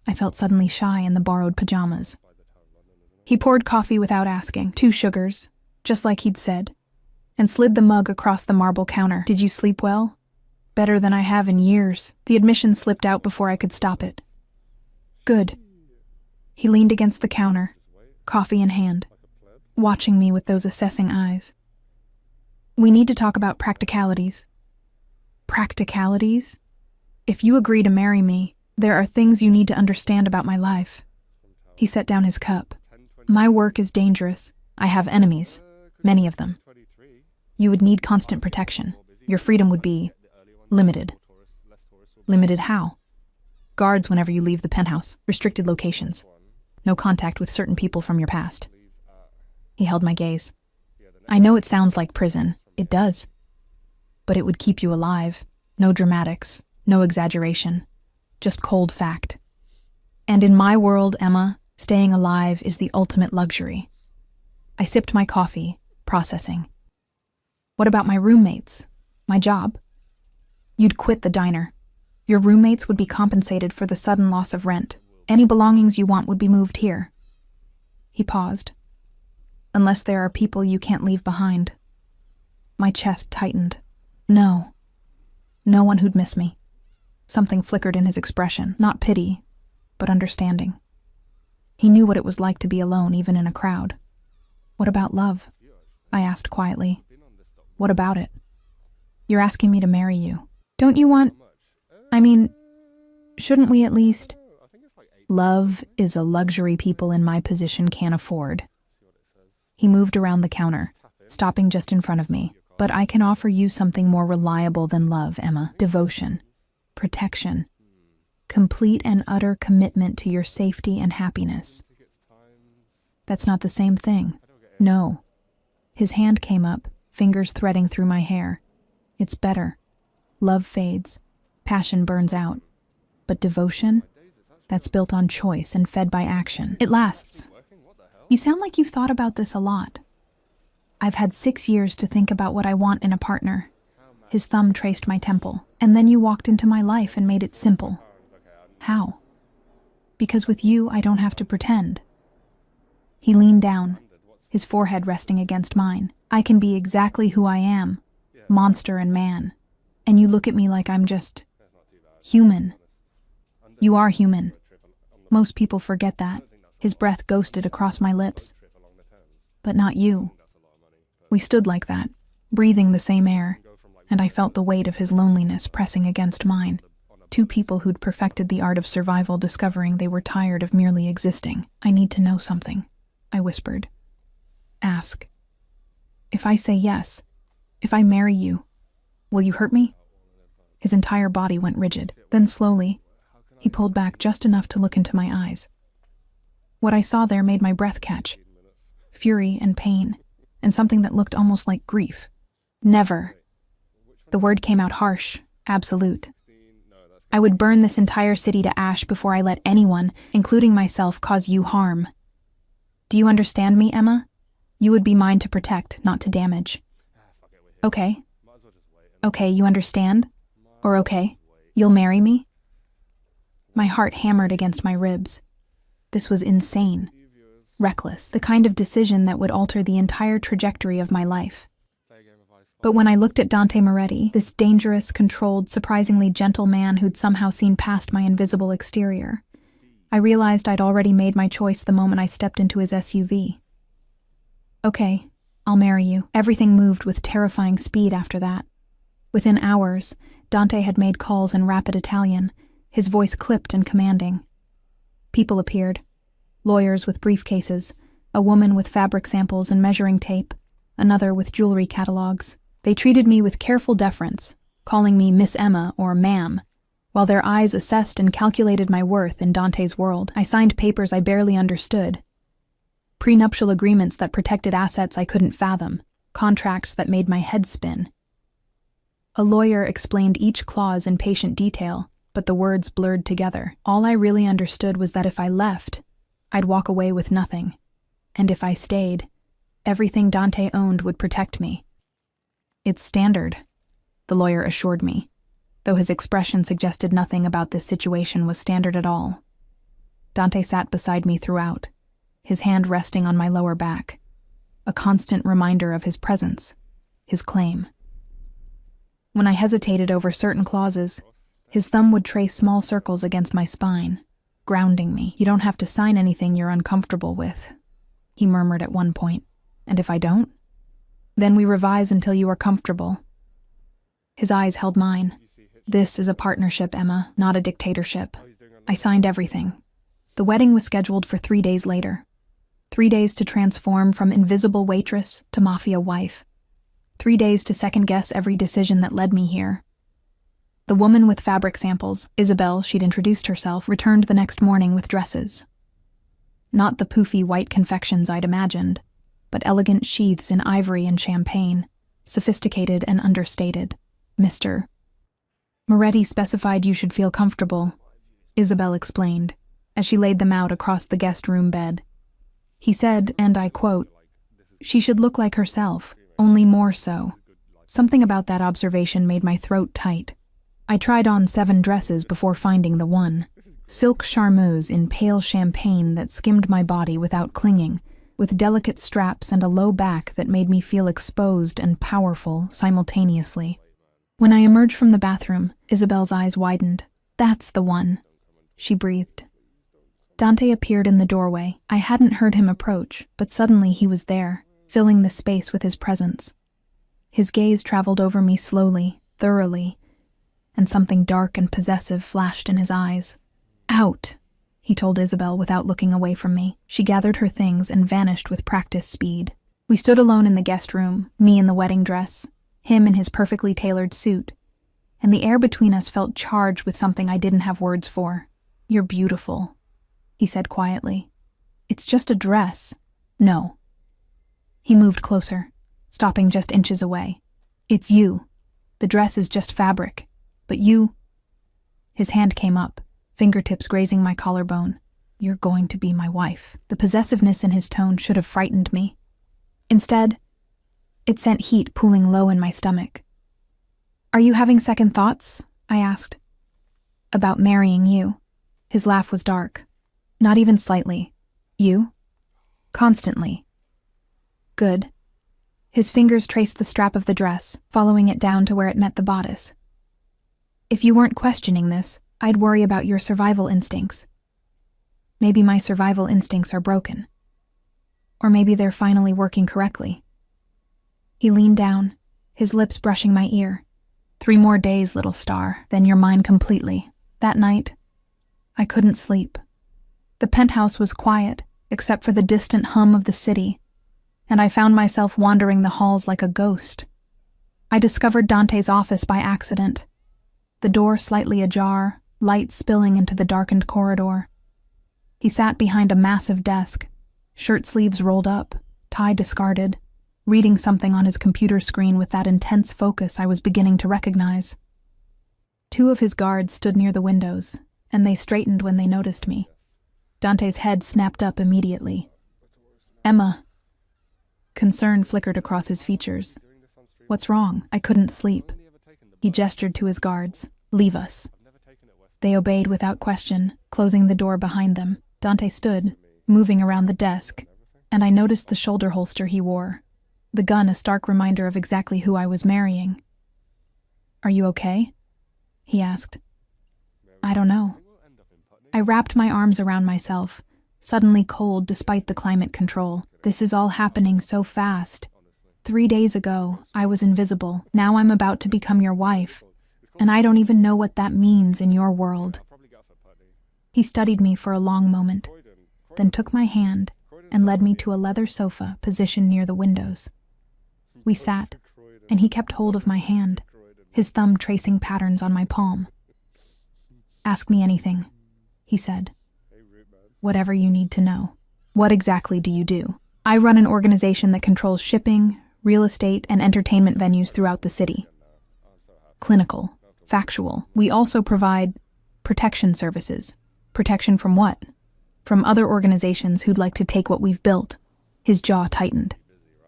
I felt suddenly shy in the borrowed pajamas. He poured coffee without asking, 2 sugars, just like he'd said, and slid the mug across the marble counter. "Did you sleep well?" "Better than I have in years." The admission slipped out before I could stop it. "Good." He leaned against the counter, coffee in hand, watching me with those assessing eyes. "We need to talk about practicalities." "Practicalities?" "If you agree to marry me, there are things you need to understand about my life." He set down his cup. "My work is dangerous. I have enemies, many of them. You would need constant protection. Your freedom would be limited." "Limited how?" "Guards whenever you leave the penthouse, restricted locations, no contact with certain people from your past." He held my gaze. "I know it sounds like prison. It does. But it would keep you alive. No dramatics, no exaggeration. Just cold fact. And in my world, Emma, staying alive is the ultimate luxury." I sipped my coffee, processing. "What about my roommates? My job?" "You'd quit the diner. Your roommates would be compensated for the sudden loss of rent. Any belongings you want would be moved here." He paused. "Unless there are people you can't leave behind." My chest tightened. No. No one who'd miss me. Something flickered in his expression, not pity, but understanding. He knew what it was like to be alone, even in a crowd. "What about love?" I asked quietly. "What about it?" "You're asking me to marry you. Don't you want... shouldn't we at least..." "Love is a luxury people in my position can't afford." He moved around the counter, stopping just in front of me. "But I can offer you something more reliable than love, Emma. Devotion. Protection. Complete and utter commitment to your safety and happiness." "That's not the same thing." "No." His hand came up, fingers threading through my hair. "It's better. Love fades. Passion burns out. But devotion? That's built on choice and fed by action. It lasts. You sound like you've thought about this a lot." "I've had 6 years to think about what I want in a partner." His thumb traced my temple. "And then you walked into my life and made it simple." "How?" "Because with you, I don't have to pretend." He leaned down, his forehead resting against mine. "I can be exactly who I am, monster and man. And you look at me like I'm just human." "You are human. Most people forget that." His breath ghosted across my lips. "But not you." We stood like that, breathing the same air, and I felt the weight of his loneliness pressing against mine. 2 people who'd perfected the art of survival discovering they were tired of merely existing. "I need to know something," I whispered. "Ask." "If I say yes, if I marry you, will you hurt me?" His entire body went rigid. Then slowly, he pulled back just enough to look into my eyes. What I saw there made my breath catch. Fury and pain, and something that looked almost like grief. "Never." The word came out harsh, absolute. "I would burn this entire city to ash before I let anyone, including myself, cause you harm. Do you understand me, Emma? You would be mine to protect, not to damage." "Okay. Okay, you understand? Or okay, you'll marry me?" My heart hammered against my ribs. This was insane. Reckless. The kind of decision that would alter the entire trajectory of my life. But when I looked at Dante Moretti, this dangerous, controlled, surprisingly gentle man who'd somehow seen past my invisible exterior, I realized I'd already made my choice the moment I stepped into his SUV. "Okay, I'll marry you." Everything moved with terrifying speed after that. Within hours, Dante had made calls in rapid Italian, his voice clipped and commanding. People appeared. Lawyers with briefcases, a woman with fabric samples and measuring tape, another with jewelry catalogs. They treated me with careful deference, calling me Miss Emma or Ma'am, while their eyes assessed and calculated my worth in Dante's world. I signed papers I barely understood. Prenuptial agreements that protected assets I couldn't fathom, contracts that made my head spin. A lawyer explained each clause in patient detail, but the words blurred together. All I really understood was that if I left, I'd walk away with nothing. And if I stayed, everything Dante owned would protect me. It's standard, the lawyer assured me, though his expression suggested nothing about this situation was standard at all. Dante sat beside me throughout, his hand resting on my lower back, a constant reminder of his presence, his claim. When I hesitated over certain clauses, his thumb would trace small circles against my spine, grounding me. You don't have to sign anything you're uncomfortable with, he murmured at one point. And if I don't? Then we revise until you are comfortable. His eyes held mine. This is a partnership, Emma, not a dictatorship. I signed everything. The wedding was scheduled for 3 days later. 3 days to transform from invisible waitress to mafia wife. 3 days to second-guess every decision that led me here. The woman with fabric samples, Isabel, she'd introduced herself, returned the next morning with dresses. Not the poofy white confections I'd imagined, but elegant sheaths in ivory and champagne, sophisticated and understated. Mr. Moretti specified you should feel comfortable, Isabel explained, as she laid them out across the guest room bed. He said, and I quote, "She should look like herself, only more so." Something about that observation made my throat tight. I tried on 7 dresses before finding the one. Silk charmeuse in pale champagne that skimmed my body without clinging, with delicate straps and a low back that made me feel exposed and powerful simultaneously. When I emerged from the bathroom, Isabel's eyes widened. "That's the one," she breathed. Dante appeared in the doorway. I hadn't heard him approach, but suddenly he was there, filling the space with his presence. His gaze traveled over me slowly, thoroughly, and something dark and possessive flashed in his eyes. "Out," he told Isabel without looking away from me. She gathered her things and vanished with practiced speed. We stood alone in the guest room, me in the wedding dress, him in his perfectly tailored suit, and the air between us felt charged with something I didn't have words for. "You're beautiful," he said quietly. "It's just a dress." "No." He moved closer, stopping just inches away. "It's you. The dress is just fabric. But you—" His hand came up, fingertips grazing my collarbone. "You're going to be my wife." The possessiveness in his tone should have frightened me. Instead, it sent heat pooling low in my stomach. "Are you having second thoughts?" I asked. "About marrying you." His laugh was dark. "Not even slightly. You?" "Constantly." "Good." His fingers traced the strap of the dress, following it down to where it met the bodice. "If you weren't questioning this, I'd worry about your survival instincts. Maybe my survival instincts are broken. Or maybe they're finally working correctly." He leaned down, his lips brushing my ear. 3 more days, little star, then you're mine completely." That night, I couldn't sleep. The penthouse was quiet, except for the distant hum of the city, and I found myself wandering the halls like a ghost. I discovered Dante's office by accident. The door slightly ajar, light spilling into the darkened corridor. He sat behind a massive desk, shirt sleeves rolled up, tie discarded, reading something on his computer screen with that intense focus I was beginning to recognize. 2 of his guards stood near the windows, and they straightened when they noticed me. Dante's head snapped up immediately. "Emma." Concern flickered across his features. "What's wrong?" I couldn't sleep. He gestured to his guards. "Leave us." They obeyed without question, closing the door behind them. Dante stood, moving around the desk, and I noticed the shoulder holster he wore, the gun a stark reminder of exactly who I was marrying. "Are you okay?" he asked. "I don't know." I wrapped my arms around myself, suddenly cold despite the climate control. This is all happening so fast. 3 days ago, I was invisible. Now I'm about to become your wife, and I don't even know what that means in your world. He studied me for a long moment, then took my hand and led me to a leather sofa positioned near the windows. We sat, and he kept hold of my hand, his thumb tracing patterns on my palm. "Ask me anything," he said. "Whatever you need to know." "What exactly do you do?" "I run an organization that controls shipping, real estate, and entertainment venues throughout the city." "Clinical. Factual. We also provide protection services." "Protection from what?" From other organizations who'd like to take what we've built. His jaw tightened.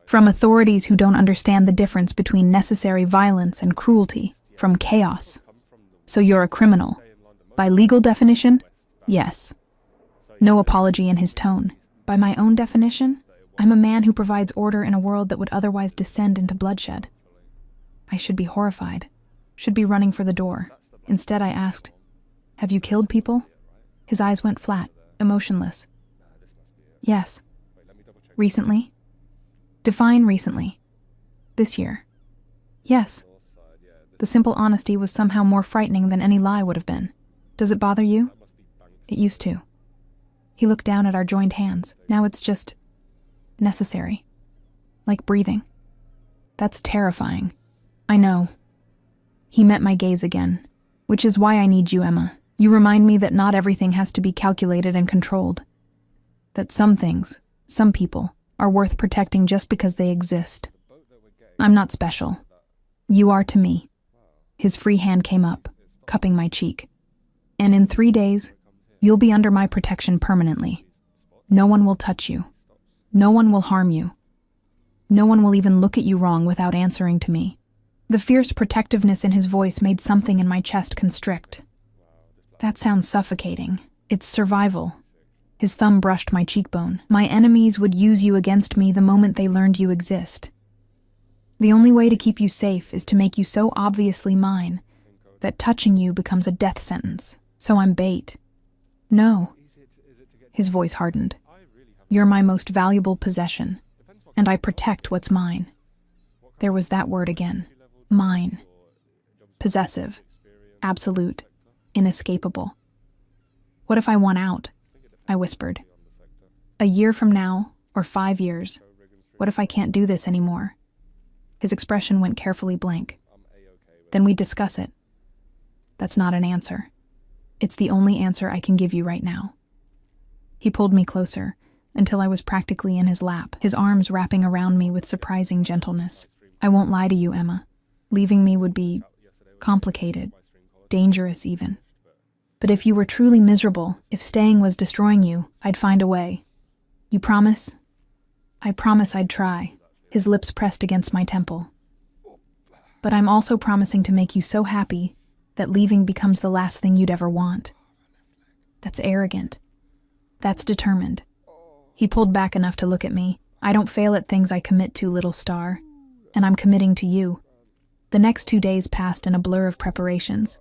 From authorities who don't understand the difference between necessary violence and cruelty. From chaos. So you're a criminal. By legal definition? Yes. No apology in his tone. By my own definition, I'm a man who provides order in a world that would otherwise descend into bloodshed. I should be horrified. Should be running for the door. Instead, I asked, "Have you killed people?" His eyes went flat, emotionless. Yes. Recently? Define recently. This year. Yes. The simple honesty was somehow more frightening than any lie would have been. Does it bother you? It used to. He looked down at our joined hands. Now it's just necessary. Like breathing. That's terrifying. I know. He met my gaze again, which is why I need you, Emma. You remind me that not everything has to be calculated and controlled. That some things, some people, are worth protecting just because they exist. I'm not special. You are to me. His free hand came up, cupping my cheek. And in 3 days, you'll be under my protection permanently. No one will touch you. No one will harm you. No one will even look at you wrong without answering to me. The fierce protectiveness in his voice made something in my chest constrict. That sounds suffocating. It's survival. His thumb brushed my cheekbone. My enemies would use you against me the moment they learned you exist. The only way to keep you safe is to make you so obviously mine that touching you becomes a death sentence. So I'm bait. No. His voice hardened. You're my most valuable possession, and I protect what's mine. There was that word again. Mine. Possessive. Absolute. Inescapable. What if I want out? I whispered. A year from now, or 5 years, what if I can't do this anymore? His expression went carefully blank. Then we'd discuss it. That's not an answer. It's the only answer I can give you right now. He pulled me closer, until I was practically in his lap, his arms wrapping around me with surprising gentleness. I won't lie to you, Emma. Leaving me would be complicated, dangerous even. But if you were truly miserable, if staying was destroying you, I'd find a way. You promise? I promise I'd try. His lips pressed against my temple. But I'm also promising to make you so happy that leaving becomes the last thing you'd ever want. That's arrogant. That's determined. He pulled back enough to look at me. I don't fail at things I commit to, little star. And I'm committing to you. The next 2 days passed in a blur of preparations.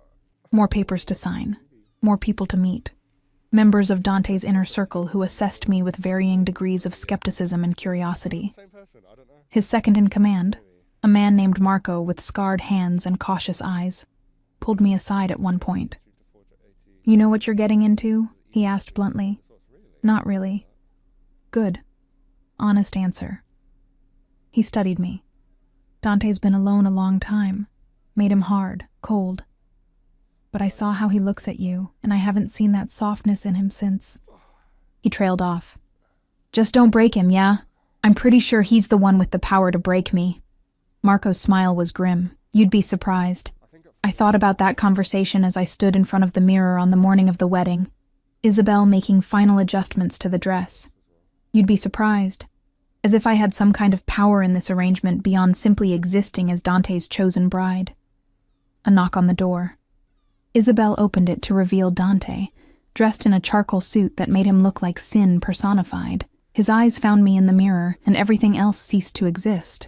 More papers to sign. More people to meet. Members of Dante's inner circle who assessed me with varying degrees of skepticism and curiosity. His second in command, a man named Marco with scarred hands and cautious eyes, pulled me aside at one point. You know what you're getting into? He asked bluntly. Not really. Good. Honest answer. He studied me. Dante's been alone a long time. Made him hard, cold. But I saw how he looks at you, and I haven't seen that softness in him since. He trailed off. Just don't break him, yeah? I'm pretty sure he's the one with the power to break me. Marco's smile was grim. You'd be surprised. I thought about that conversation as I stood in front of the mirror on the morning of the wedding. Isabel making final adjustments to the dress. You'd be surprised. As if I had some kind of power in this arrangement beyond simply existing as Dante's chosen bride. A knock on the door. Isabel opened it to reveal Dante, dressed in a charcoal suit that made him look like sin personified. His eyes found me in the mirror, and everything else ceased to exist.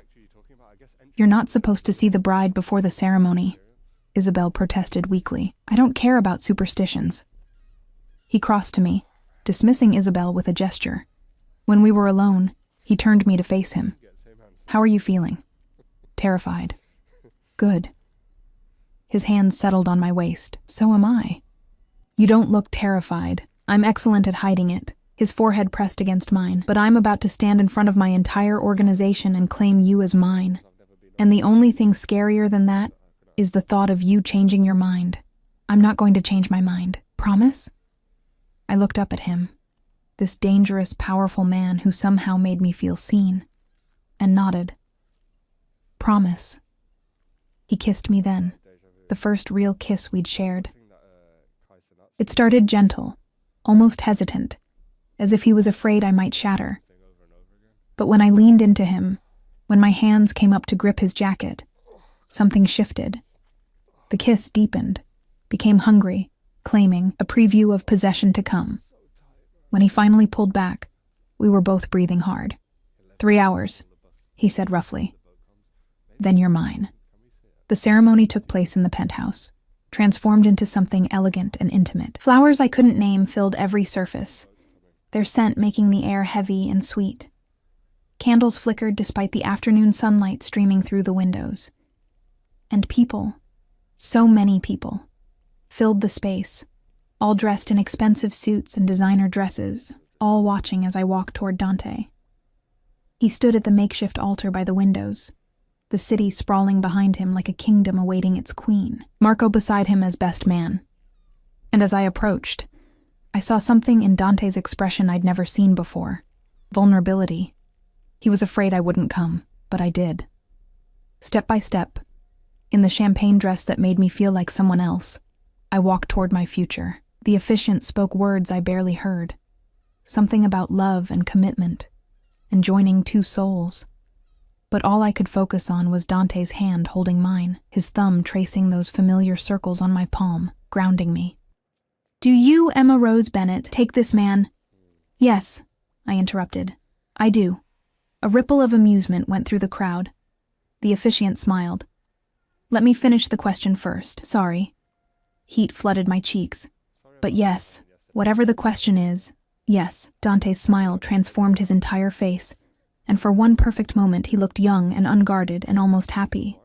You're not supposed to see the bride before the ceremony, Isabel protested weakly. I don't care about superstitions. He crossed to me, dismissing Isabel with a gesture. When we were alone, he turned me to face him. How are you feeling? Terrified. Good. His hands settled on my waist. So am I. You don't look terrified. I'm excellent at hiding it. His forehead pressed against mine, but I'm about to stand in front of my entire organization and claim you as mine. And the only thing scarier than that is the thought of you changing your mind. I'm not going to change my mind. Promise? I looked up at him, this dangerous, powerful man who somehow made me feel seen, and nodded. Promise. He kissed me then, the first real kiss we'd shared. It started gentle, almost hesitant. as if he was afraid I might shatter. But when I leaned into him, when my hands came up to grip his jacket, something shifted. The kiss deepened, became hungry, claiming a preview of possession to come. When he finally pulled back, we were both breathing hard. 3 hours, he said roughly. Then you're mine. The ceremony took place in the penthouse, transformed into something elegant and intimate. Flowers I couldn't name filled every surface, their scent making the air heavy and sweet. Candles flickered despite the afternoon sunlight streaming through the windows. And people, so many people, filled the space, all dressed in expensive suits and designer dresses, all watching as I walked toward Dante. He stood at the makeshift altar by the windows, the city sprawling behind him like a kingdom awaiting its queen, Marco beside him as best man. And as I approached, I saw something in Dante's expression I'd never seen before: vulnerability. He was afraid I wouldn't come, but I did. Step by step, in the champagne dress that made me feel like someone else, I walked toward my future. The officiant spoke words I barely heard, something about love and commitment, and joining two souls. But all I could focus on was Dante's hand holding mine, his thumb tracing those familiar circles on my palm, grounding me. "Do you, Emma Rose Bennett, take this man?" "Yes," I interrupted. "I do." A ripple of amusement went through the crowd. The officiant smiled. "Let me finish the question first. Sorry." Heat flooded my cheeks. "But yes, whatever the question is, yes." Dante's smile transformed his entire face, and for one perfect moment he looked young and unguarded and almost happy.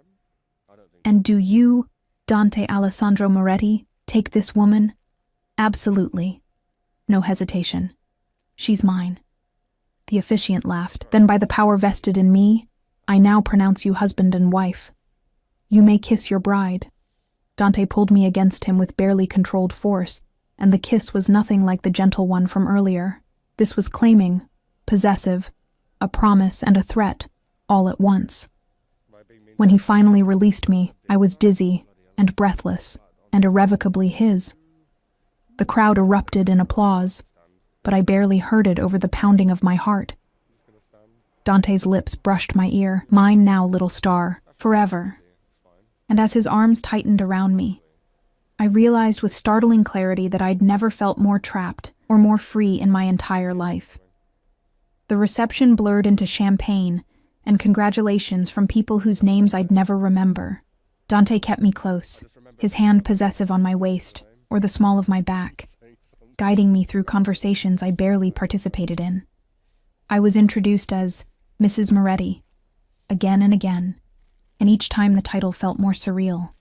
"And do you, Dante Alessandro Moretti, take this woman?" "Absolutely." No hesitation. "She's mine." The officiant laughed. "Then by the power vested in me, I now pronounce you husband and wife. You may kiss your bride." Dante pulled me against him with barely controlled force, and the kiss was nothing like the gentle one from earlier. This was claiming, possessive, a promise and a threat, all at once. When he finally released me, I was dizzy and breathless and irrevocably his. The crowd erupted in applause, but I barely heard it over the pounding of my heart. Dante's lips brushed my ear. "Mine now, little star, forever." And as his arms tightened around me, I realized with startling clarity that I'd never felt more trapped or more free in my entire life. The reception blurred into champagne and congratulations from people whose names I'd never remember. Dante kept me close, his hand possessive on my waist or the small of my back, guiding me through conversations I barely participated in. I was introduced as Mrs. Moretti, again and again, and each time the title felt more surreal.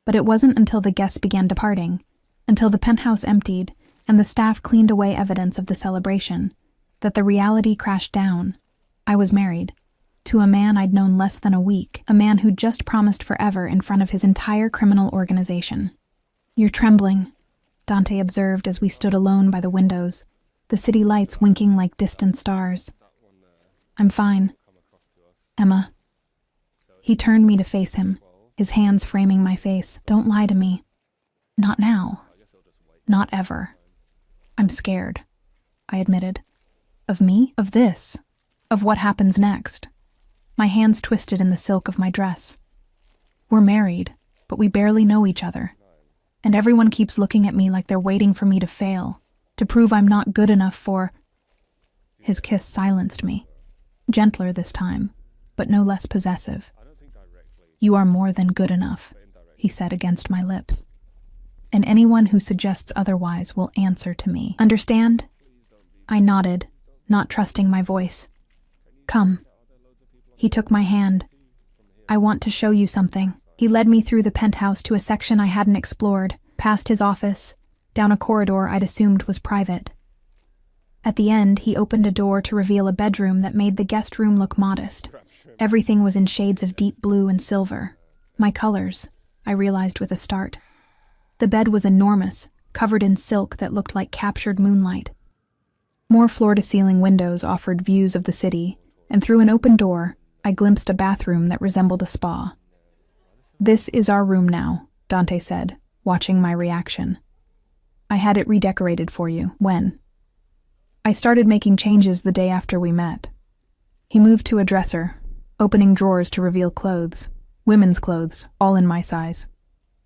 But it wasn't until the guests began departing, until the penthouse emptied and the staff cleaned away evidence of the celebration, that the reality crashed down. I was married, to a man I'd known less than a week, a man who'd just promised forever in front of his entire criminal organization. "You're trembling," Dante observed as we stood alone by the windows, the city lights winking like distant stars. "I'm fine, Emma." He turned me to face him, his hands framing my face. "Don't lie to me. Not now. Not ever." "I'm scared," I admitted. "Of me? Of this? Of what happens next?" My hands twisted in the silk of my dress. "We're married, but we barely know each other. And everyone keeps looking at me like they're waiting for me to fail, to prove I'm not good enough for—" His kiss silenced me. Gentler this time, but no less possessive. "You are more than good enough," he said against my lips. "And anyone who suggests otherwise will answer to me. Understand?" I nodded, not trusting my voice. "Come." He took my hand. "I want to show you something." He led me through the penthouse to a section I hadn't explored, past his office, down a corridor I'd assumed was private. At the end, he opened a door to reveal a bedroom that made the guest room look modest. Everything was in shades of deep blue and silver. My colors, I realized with a start. The bed was enormous, covered in silk that looked like captured moonlight. More floor-to-ceiling windows offered views of the city, and through an open door, I glimpsed a bathroom that resembled a spa. "This is our room now," Dante said, watching my reaction. "I had it redecorated for you. When?" I started making changes the day after we met. He moved to a dresser, opening drawers to reveal clothes, women's clothes, all in my size.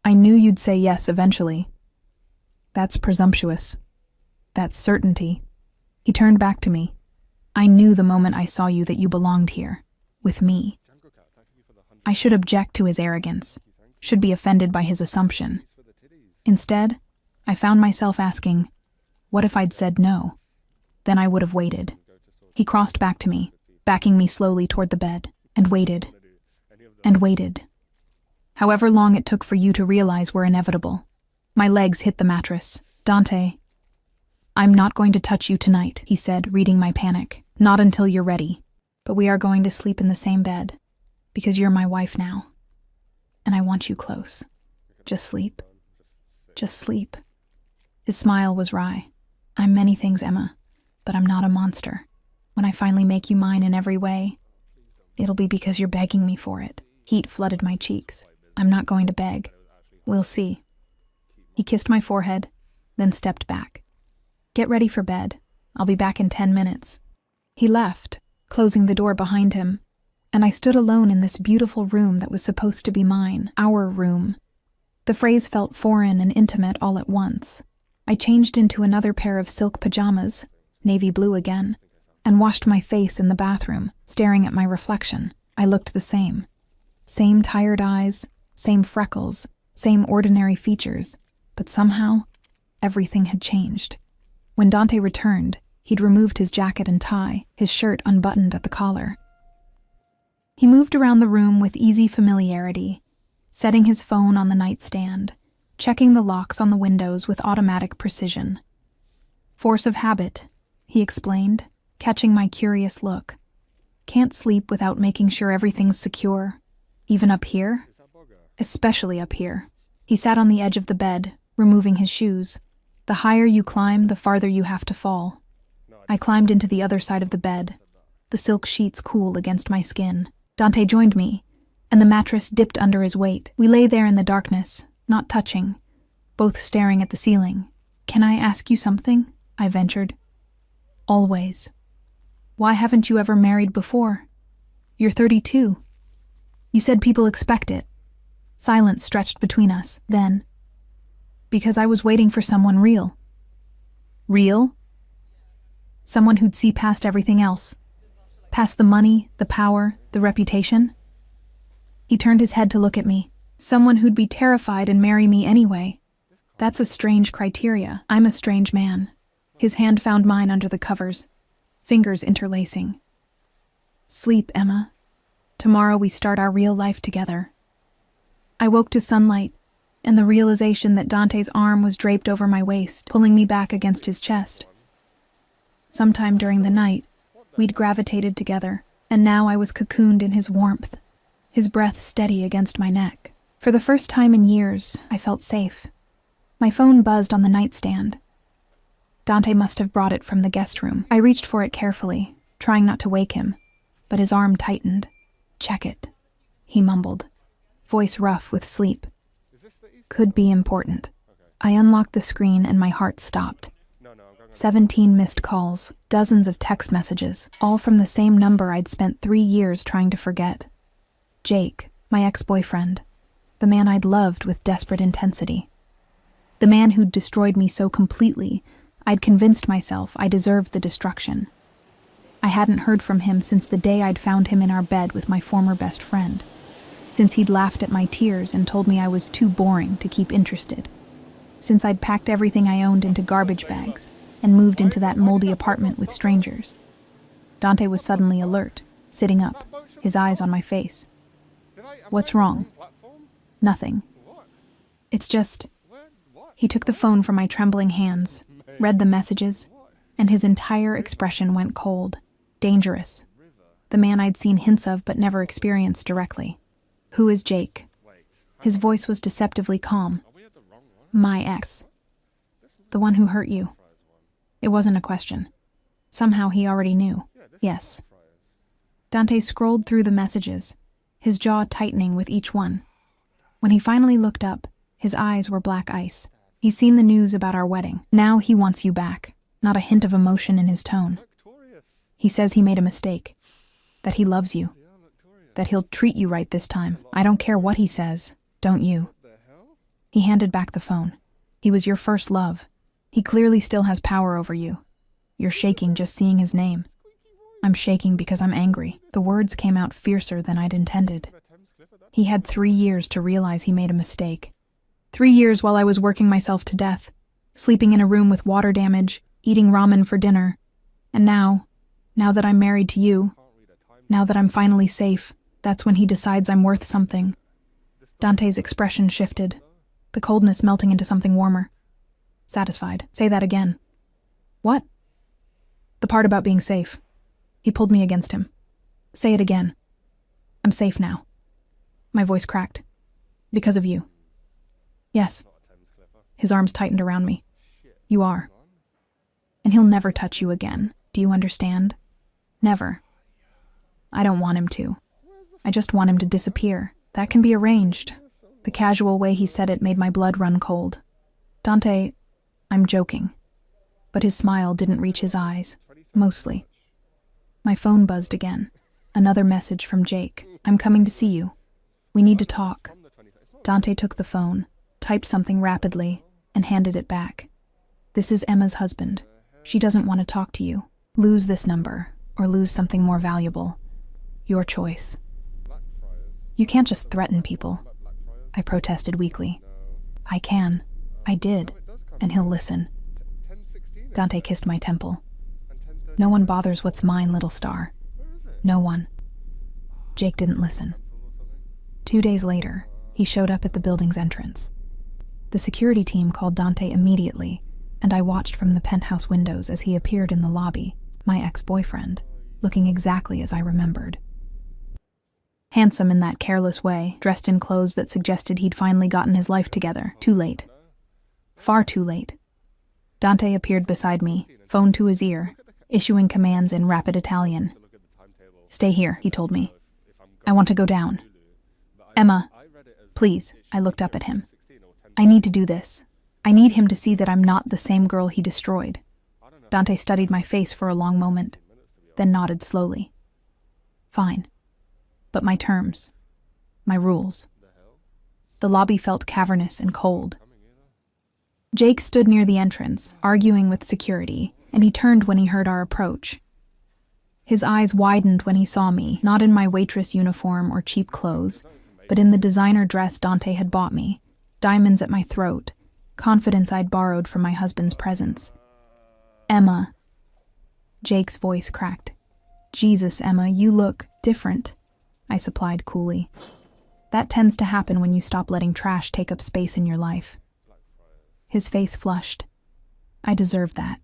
I knew you'd say yes eventually. That's presumptuous. That's certainty. He turned back to me. I knew the moment I saw you that you belonged here, with me. I should object to his arrogance, should be offended by his assumption. Instead, I found myself asking, what if I'd said no? Then I would have waited. He crossed back to me, backing me slowly toward the bed, and waited. And waited. However long it took for you to realize we're inevitable. My legs hit the mattress. Dante, I'm not going to touch you tonight, he said, reading my panic. Not until you're ready. But we are going to sleep in the same bed, because you're my wife now. And I want you close. Just sleep. Just sleep. His smile was wry. I'm many things, Emma, but I'm not a monster. When I finally make you mine in every way, it'll be because you're begging me for it. Heat flooded my cheeks. I'm not going to beg. We'll see. He kissed my forehead, then stepped back. Get ready for bed. I'll be back in 10 minutes. He left, closing the door behind him, and I stood alone in this beautiful room that was supposed to be mine, our room. The phrase felt foreign and intimate all at once. I changed into another pair of silk pajamas, navy blue again, and washed my face in the bathroom, staring at my reflection. I looked the same. Same tired eyes, same freckles, same ordinary features, but somehow, everything had changed. When Dante returned, he'd removed his jacket and tie, his shirt unbuttoned at the collar. He moved around the room with easy familiarity, setting his phone on the nightstand, checking the locks on the windows with automatic precision. Force of habit, he explained, catching my curious look. Can't sleep without making sure everything's secure. Even up here? Especially up here. He sat on the edge of the bed, removing his shoes. The higher you climb, the farther you have to fall. I climbed into the other side of the bed, the silk sheets cool against my skin. Dante joined me, and the mattress dipped under his weight. We lay there in the darkness, not touching, both staring at the ceiling. Can I ask you something? I ventured. Always. Why haven't you ever married before? You're 32. You said people expect it. Silence stretched between us, then. Because I was waiting for someone real. Real? Someone who'd see past everything else. Past the money, the power, the reputation. He turned his head to look at me. Someone who'd be terrified and marry me anyway. That's a strange criteria. I'm a strange man. His hand found mine under the covers, fingers interlacing. Sleep, Emma. Tomorrow we start our real life together. I woke to sunlight and the realization that Dante's arm was draped over my waist, pulling me back against his chest. Sometime during the night, we'd gravitated together, and now I was cocooned in his warmth, his breath steady against my neck. For the first time in years, I felt safe. My phone buzzed on the nightstand. Dante must have brought it from the guest room. I reached for it carefully, trying not to wake him, but his arm tightened. Check it, he mumbled, voice rough with sleep. Could be important. I unlocked the screen and my heart stopped. 17 missed calls, dozens of text messages, all from the same number I'd spent 3 years trying to forget. Jake, my ex-boyfriend, the man I'd loved with desperate intensity. The man who'd destroyed me so completely, I'd convinced myself I deserved the destruction. I hadn't heard from him since the day I'd found him in our bed with my former best friend, since he'd laughed at my tears and told me I was too boring to keep interested, since I'd packed everything I owned into garbage bags and moved into that moldy apartment with strangers. Dante was suddenly alert, sitting up, his eyes on my face. What's wrong? Nothing. It's just... He took the phone from my trembling hands, read the messages, and his entire expression went cold, dangerous. The man I'd seen hints of but never experienced directly. Who is Jake? His voice was deceptively calm. My ex. The one who hurt you. It wasn't a question. Somehow he already knew. Yes. Dante scrolled through the messages, his jaw tightening with each one. When he finally looked up, his eyes were black ice. He's seen the news about our wedding. Now he wants you back. not a hint of emotion in his tone. He says he made a mistake, that he loves you, that he'll treat you right this time. I don't care what he says, don't you? He handed back the phone. He was your first love. He clearly still has power over you. You're shaking just seeing his name. I'm shaking because I'm angry. The words came out fiercer than I'd intended. He had 3 years to realize he made a mistake. 3 years while I was working myself to death, sleeping in a room with water damage, eating ramen for dinner. And now that I'm married to you, now that I'm finally safe, that's when he decides I'm worth something. Dante's expression shifted, the coldness melting into something warmer. Satisfied. Say that again. What? The part about being safe. He pulled me against him. Say it again. I'm safe now. My voice cracked. Because of you. Yes. His arms tightened around me. You are. And he'll never touch you again. Do you understand? Never. I don't want him to. I just want him to disappear. That can be arranged. The casual way he said it made my blood run cold. Dante, I'm joking. But his smile didn't reach his eyes. Mostly. My phone buzzed again. Another message from Jake. I'm coming to see you. We need to talk. Dante took the phone, typed something rapidly, and handed it back. This is Emma's husband. She doesn't want to talk to you. Lose this number, or lose something more valuable. Your choice. You can't just threaten people. I protested weakly. I can. I did. And he'll listen. Dante kissed my temple. No one bothers what's mine, little star. No one. Jake didn't listen. 2 days later, he showed up at the building's entrance. The security team called Dante immediately, and I watched from the penthouse windows as he appeared in the lobby, my ex-boyfriend, looking exactly as I remembered. Handsome in that careless way, dressed in clothes that suggested he'd finally gotten his life together. Too late. Far too late. Dante appeared beside me, phone to his ear, issuing commands in rapid Italian. Stay here, he told me. I want to go down. Emma, please, I looked up at him. I need to do this. I need him to see that I'm not the same girl he destroyed. Dante studied my face for a long moment, then nodded slowly. Fine. But my terms. My rules. The lobby felt cavernous and cold. Jake stood near the entrance, arguing with security, and he turned when he heard our approach. His eyes widened when he saw me, not in my waitress uniform or cheap clothes, but in the designer dress Dante had bought me, diamonds at my throat, confidence I'd borrowed from my husband's presence. Emma. Jake's voice cracked. Jesus, Emma, you look different, I supplied coolly. That tends to happen when you stop letting trash take up space in your life. His face flushed. I deserve that.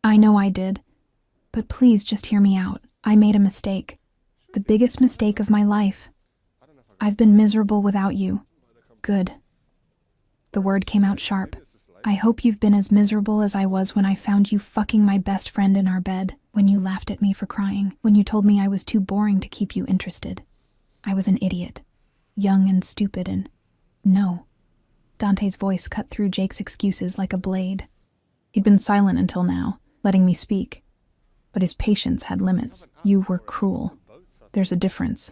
I know I did. But please just hear me out. I made a mistake. The biggest mistake of my life. I've been miserable without you. Good. The word came out sharp. I hope you've been as miserable as I was when I found you fucking my best friend in our bed, when you laughed at me for crying, when you told me I was too boring to keep you interested. I was an idiot. Young and stupid and... No. Dante's voice cut through Jake's excuses like a blade. He'd been silent until now, letting me speak. But his patience had limits. You were cruel. There's a difference.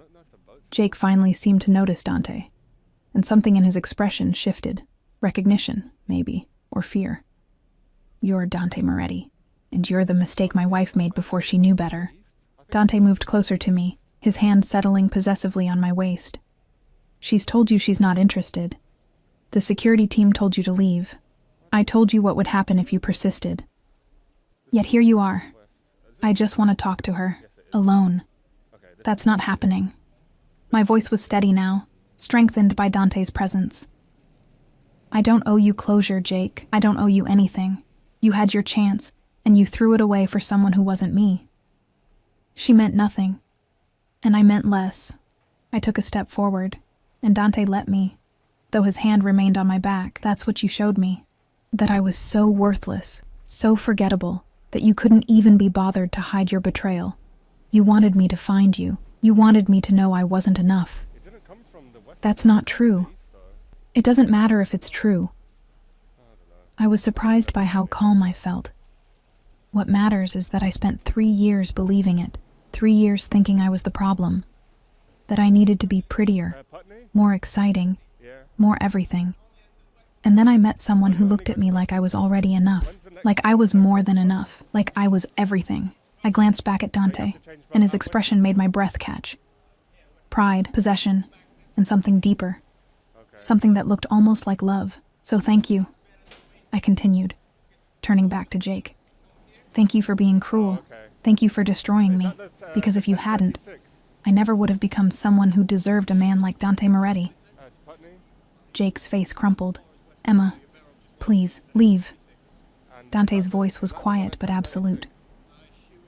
Jake finally seemed to notice Dante, and something in his expression shifted. Recognition, maybe, or fear. You're Dante Moretti, and you're the mistake my wife made before she knew better. Dante moved closer to me, his hand settling possessively on my waist. She's told you she's not interested. The security team told you to leave. I told you what would happen if you persisted. Yet here you are. I just want to talk to her, alone. That's not happening. My voice was steady now, strengthened by Dante's presence. I don't owe you closure, Jake. I don't owe you anything. You had your chance, and you threw it away for someone who wasn't me. She meant nothing, and I meant less. I took a step forward, and Dante let me, though his hand remained on my back. That's what you showed me. That I was so worthless, so forgettable, that you couldn't even be bothered to hide your betrayal. You wanted me to find you. You wanted me to know I wasn't enough. That's not true. It doesn't matter if it's true. I was surprised by how calm I felt. What matters is that I spent 3 years believing it, 3 years thinking I was the problem, that I needed to be prettier, more exciting, more everything. And then I met someone who looked at me like I was already enough, like I was more than enough, like I was everything. I glanced back at Dante, and his expression made my breath catch. Pride, possession, and something deeper. Something that looked almost like love. So thank you, I continued, turning back to Jake. Thank you for being cruel. Thank you for destroying me. Because if you hadn't, I never would have become someone who deserved a man like Dante Moretti. Jake's face crumpled. Emma, please, leave. Dante's voice was quiet but absolute.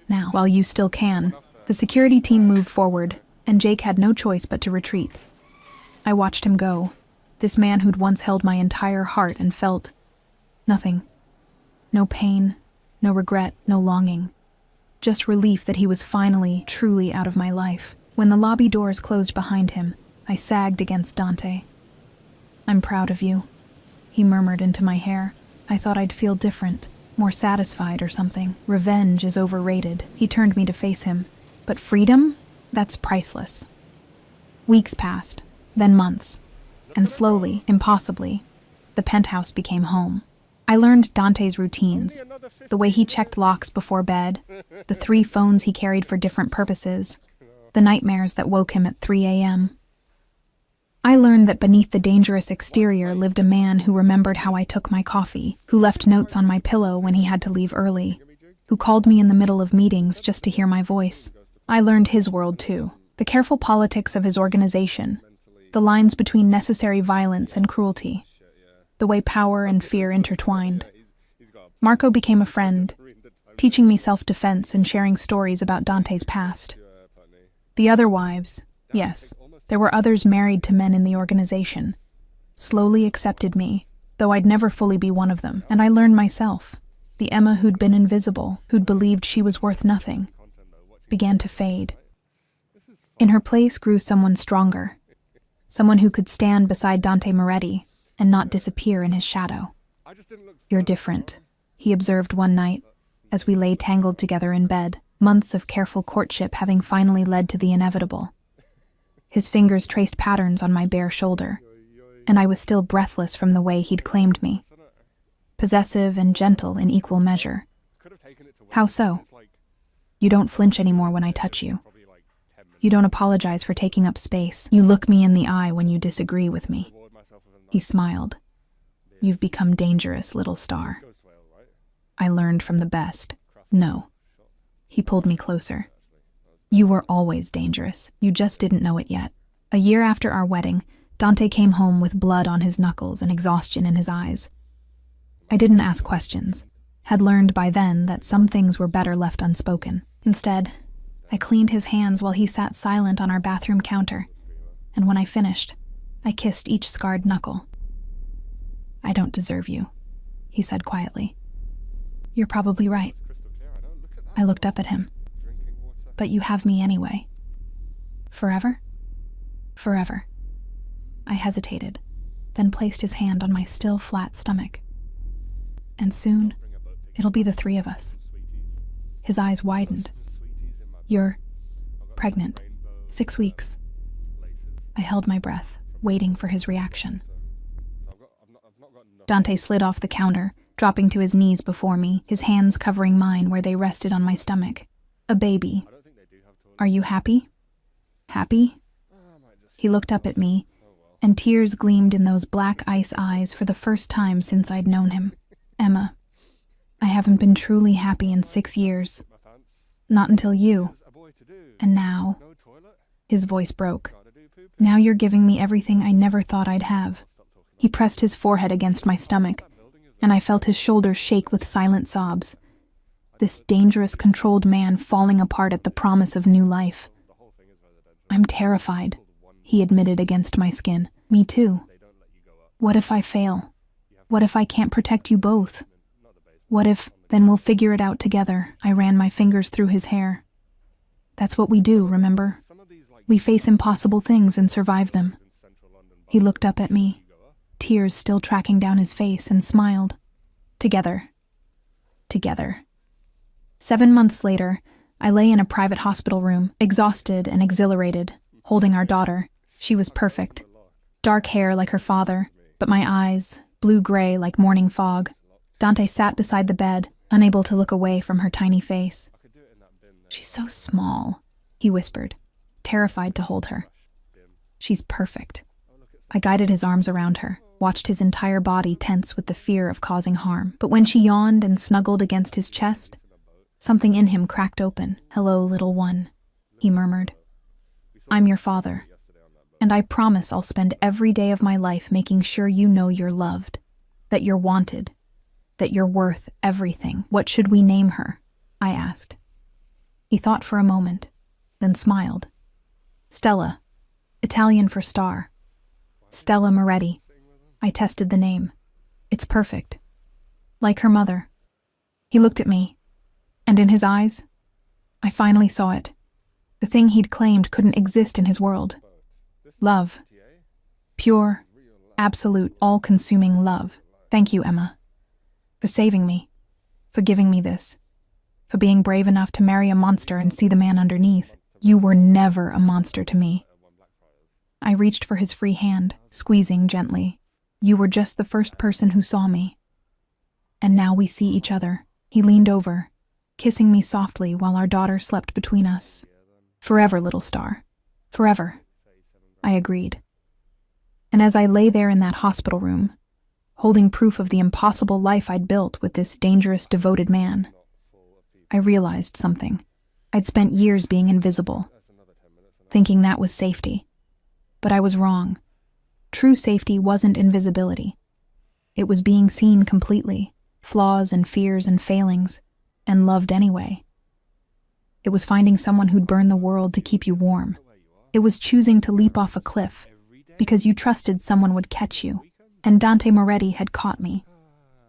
Now, while you still can. The security team moved forward, and Jake had no choice but to retreat. I watched him go, this man who'd once held my entire heart and felt nothing. No pain, no regret, no longing. Just relief that he was finally, truly out of my life. When the lobby doors closed behind him, I sagged against Dante. I'm proud of you, he murmured into my hair. I thought I'd feel different, more satisfied or something. Revenge is overrated. He turned me to face him. But freedom? That's priceless. Weeks passed, then months. And slowly, impossibly, the penthouse became home. I learned Dante's routines, the way he checked locks before bed, the 3 phones he carried for different purposes, the nightmares that woke him at 3 a.m. I learned that beneath the dangerous exterior lived a man who remembered how I took my coffee, who left notes on my pillow when he had to leave early, who called me in the middle of meetings just to hear my voice. I learned his world too, the careful politics of his organization, the lines between necessary violence and cruelty, the way power and fear intertwined. Marco became a friend, teaching me self-defense and sharing stories about Dante's past. The other wives, yes, there were others married to men in the organization, slowly accepted me, though I'd never fully be one of them. And I learned myself, the Emma who'd been invisible, who'd believed she was worth nothing, began to fade. In her place grew someone stronger, someone who could stand beside Dante Moretti and not disappear in his shadow. You're different, he observed one night, as we lay tangled together in bed, months of careful courtship having finally led to the inevitable. His fingers traced patterns on my bare shoulder, and I was still breathless from the way he'd claimed me. Possessive and gentle in equal measure. How so? You don't flinch anymore when I touch you. You don't apologize for taking up space. You look me in the eye when you disagree with me. He smiled. You've become dangerous, little star. I learned from the best. No. He pulled me closer. You were always dangerous. You just didn't know it yet. A year after our wedding, Dante came home with blood on his knuckles and exhaustion in his eyes. I didn't ask questions. Had learned by then that some things were better left unspoken. Instead, I cleaned his hands while he sat silent on our bathroom counter, and when I finished, I kissed each scarred knuckle. I don't deserve you, he said quietly. You're probably right. I looked up at him. But you have me anyway. Forever? Forever. I hesitated, then placed his hand on my still flat stomach. And soon, it'll be the 3 of us. His eyes widened. You're pregnant. 6 weeks. I held my breath, waiting for his reaction. Dante slid off the counter, dropping to his knees before me, his hands covering mine where they rested on my stomach. A baby. Are you happy? Happy? He looked up at me, and tears gleamed in those black ice eyes for the first time since I'd known him. Emma, I haven't been truly happy in 6 years. Not until you. And now, his voice broke. Now you're giving me everything I never thought I'd have. He pressed his forehead against my stomach, and I felt his shoulders shake with silent sobs. This dangerous, controlled man falling apart at the promise of new life. I'm terrified, he admitted against my skin. Me too. What if I fail? What if I can't protect you both? What if, then we'll figure it out together? I ran my fingers through his hair. That's what we do, remember? We face impossible things and survive them. He looked up at me, tears still tracking down his face, and smiled. Together. Together. 7 months later, I lay in a private hospital room, exhausted and exhilarated, holding our daughter. She was perfect. Dark hair like her father, but my eyes, blue-gray like morning fog. Dante sat beside the bed, unable to look away from her tiny face. "She's so small," he whispered, terrified to hold her. "She's perfect." I guided his arms around her, watched his entire body tense with the fear of causing harm. But when she yawned and snuggled against his chest, something in him cracked open. "Hello, little one," he murmured. "I'm your father, and I promise I'll spend every day of my life making sure you know you're loved, that you're wanted, that you're worth everything." "What should we name her?" I asked. He thought for a moment, then smiled. "Stella, Italian for star. Stella Moretti." I tested the name. "It's perfect. Like her mother." He looked at me, and in his eyes, I finally saw it. The thing he'd claimed couldn't exist in his world. Love. Pure, absolute, all-consuming love. "Thank you, Emma, for saving me, for giving me this, for being brave enough to marry a monster and see the man underneath. You were never a monster to me." I reached for his free hand, squeezing gently. "You were just the first person who saw me. And now we see each other." He leaned over, kissing me softly while our daughter slept between us. "Forever, little star. Forever." I agreed. And as I lay there in that hospital room, holding proof of the impossible life I'd built with this dangerous, devoted man, I realized something. I'd spent years being invisible, thinking that was safety. But I was wrong. True safety wasn't invisibility. It was being seen completely, flaws and fears and failings, and loved anyway. It was finding someone who'd burn the world to keep you warm. It was choosing to leap off a cliff because you trusted someone would catch you. And Dante Moretti had caught me,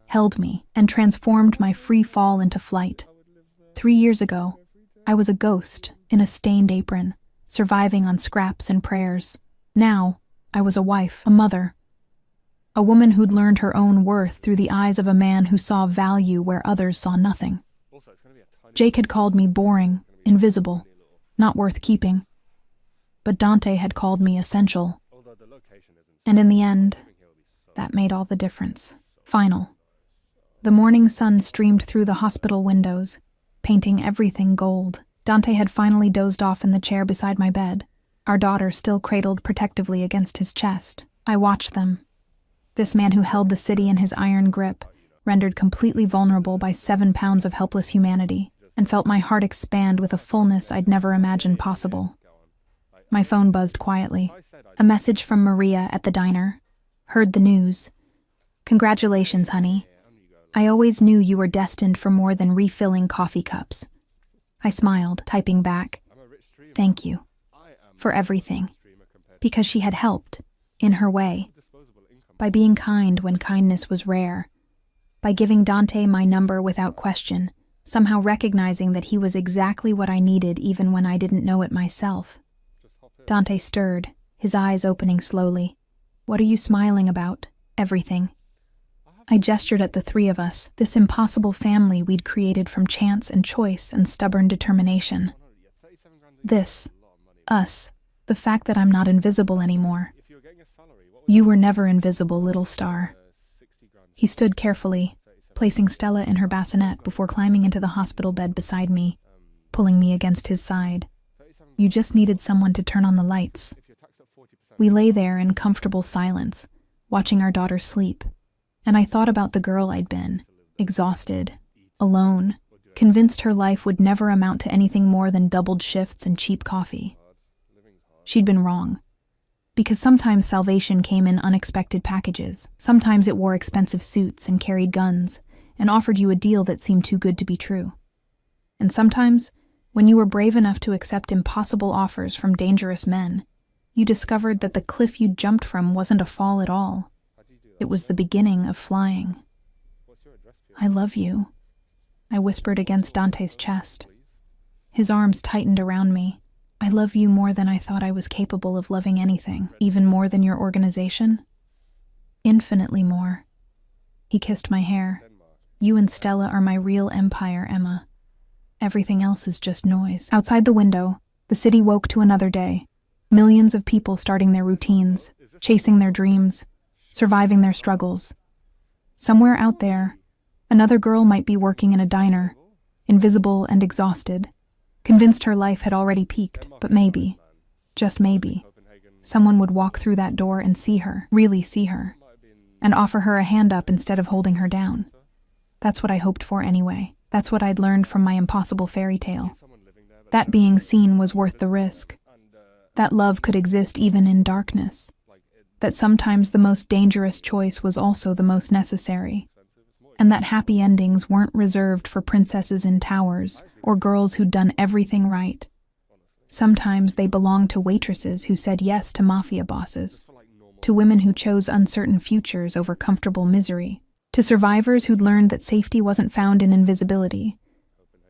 held me, and transformed my free fall into flight. 3 years ago, I was a ghost in a stained apron, surviving on scraps and prayers. Now, I was a wife, a mother, a woman who'd learned her own worth through the eyes of a man who saw value where others saw nothing. Jake had called me boring, invisible, not worth keeping. But Dante had called me essential. And in the end, that made all the difference. Final. The morning sun streamed through the hospital windows, painting everything gold. Dante had finally dozed off in the chair beside my bed, our daughter still cradled protectively against his chest. I watched them. This man who held the city in his iron grip, rendered completely vulnerable by 7 pounds of helpless humanity, and felt my heart expand with a fullness I'd never imagined possible. My phone buzzed quietly. A message from Maria at the diner. "Heard the news. Congratulations, honey. I always knew you were destined for more than refilling coffee cups." I smiled, typing back, "Thank you for everything," because she had helped, in her way, by being kind when kindness was rare, by giving Dante my number without question, somehow recognizing that he was exactly what I needed even when I didn't know it myself. Dante stirred, his eyes opening slowly. "What are you smiling about?" "Everything." I gestured at the 3 of us, this impossible family we'd created from chance and choice and stubborn determination. This, us, the fact that I'm not invisible anymore. "You were never invisible, little star." He stood carefully, placing Stella in her bassinet before climbing into the hospital bed beside me, pulling me against his side. "You just needed someone to turn on the lights." We lay there in comfortable silence, watching our daughter sleep, and I thought about the girl I'd been, exhausted, alone, convinced her life would never amount to anything more than doubled shifts and cheap coffee. She'd been wrong, because sometimes salvation came in unexpected packages. Sometimes it wore expensive suits and carried guns, and offered you a deal that seemed too good to be true. And sometimes, when you were brave enough to accept impossible offers from dangerous men, you discovered that the cliff you'd jumped from wasn't a fall at all. It was the beginning of flying. "I love you," I whispered against Dante's chest. His arms tightened around me. "I love you more than I thought I was capable of loving anything. Even more than your organization?" "Infinitely more." He kissed my hair. "You and Stella are my real empire, Emma. Everything else is just noise. Outside the window, the city woke to another day. Millions of people starting their routines, chasing their dreams, surviving their struggles. Somewhere out there, another girl might be working in a diner, invisible and exhausted, convinced her life had already peaked, but maybe, just maybe, someone would walk through that door and see her, really see her, and offer her a hand up instead of holding her down. That's what I hoped for anyway. That's what I'd learned from my impossible fairy tale. That being seen was worth the risk. That love could exist even in darkness. That sometimes the most dangerous choice was also the most necessary. And that happy endings weren't reserved for princesses in towers or girls who'd done everything right. Sometimes they belonged to waitresses who said yes to mafia bosses, to women who chose uncertain futures over comfortable misery, to survivors who'd learned that safety wasn't found in invisibility,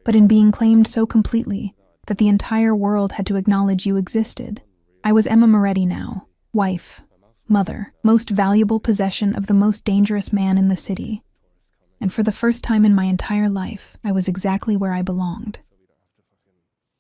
but in being claimed so completely that the entire world had to acknowledge you existed. I was Emma Moretti now, wife, mother, most valuable possession of the most dangerous man in the city. And for the first time in my entire life, I was exactly where I belonged.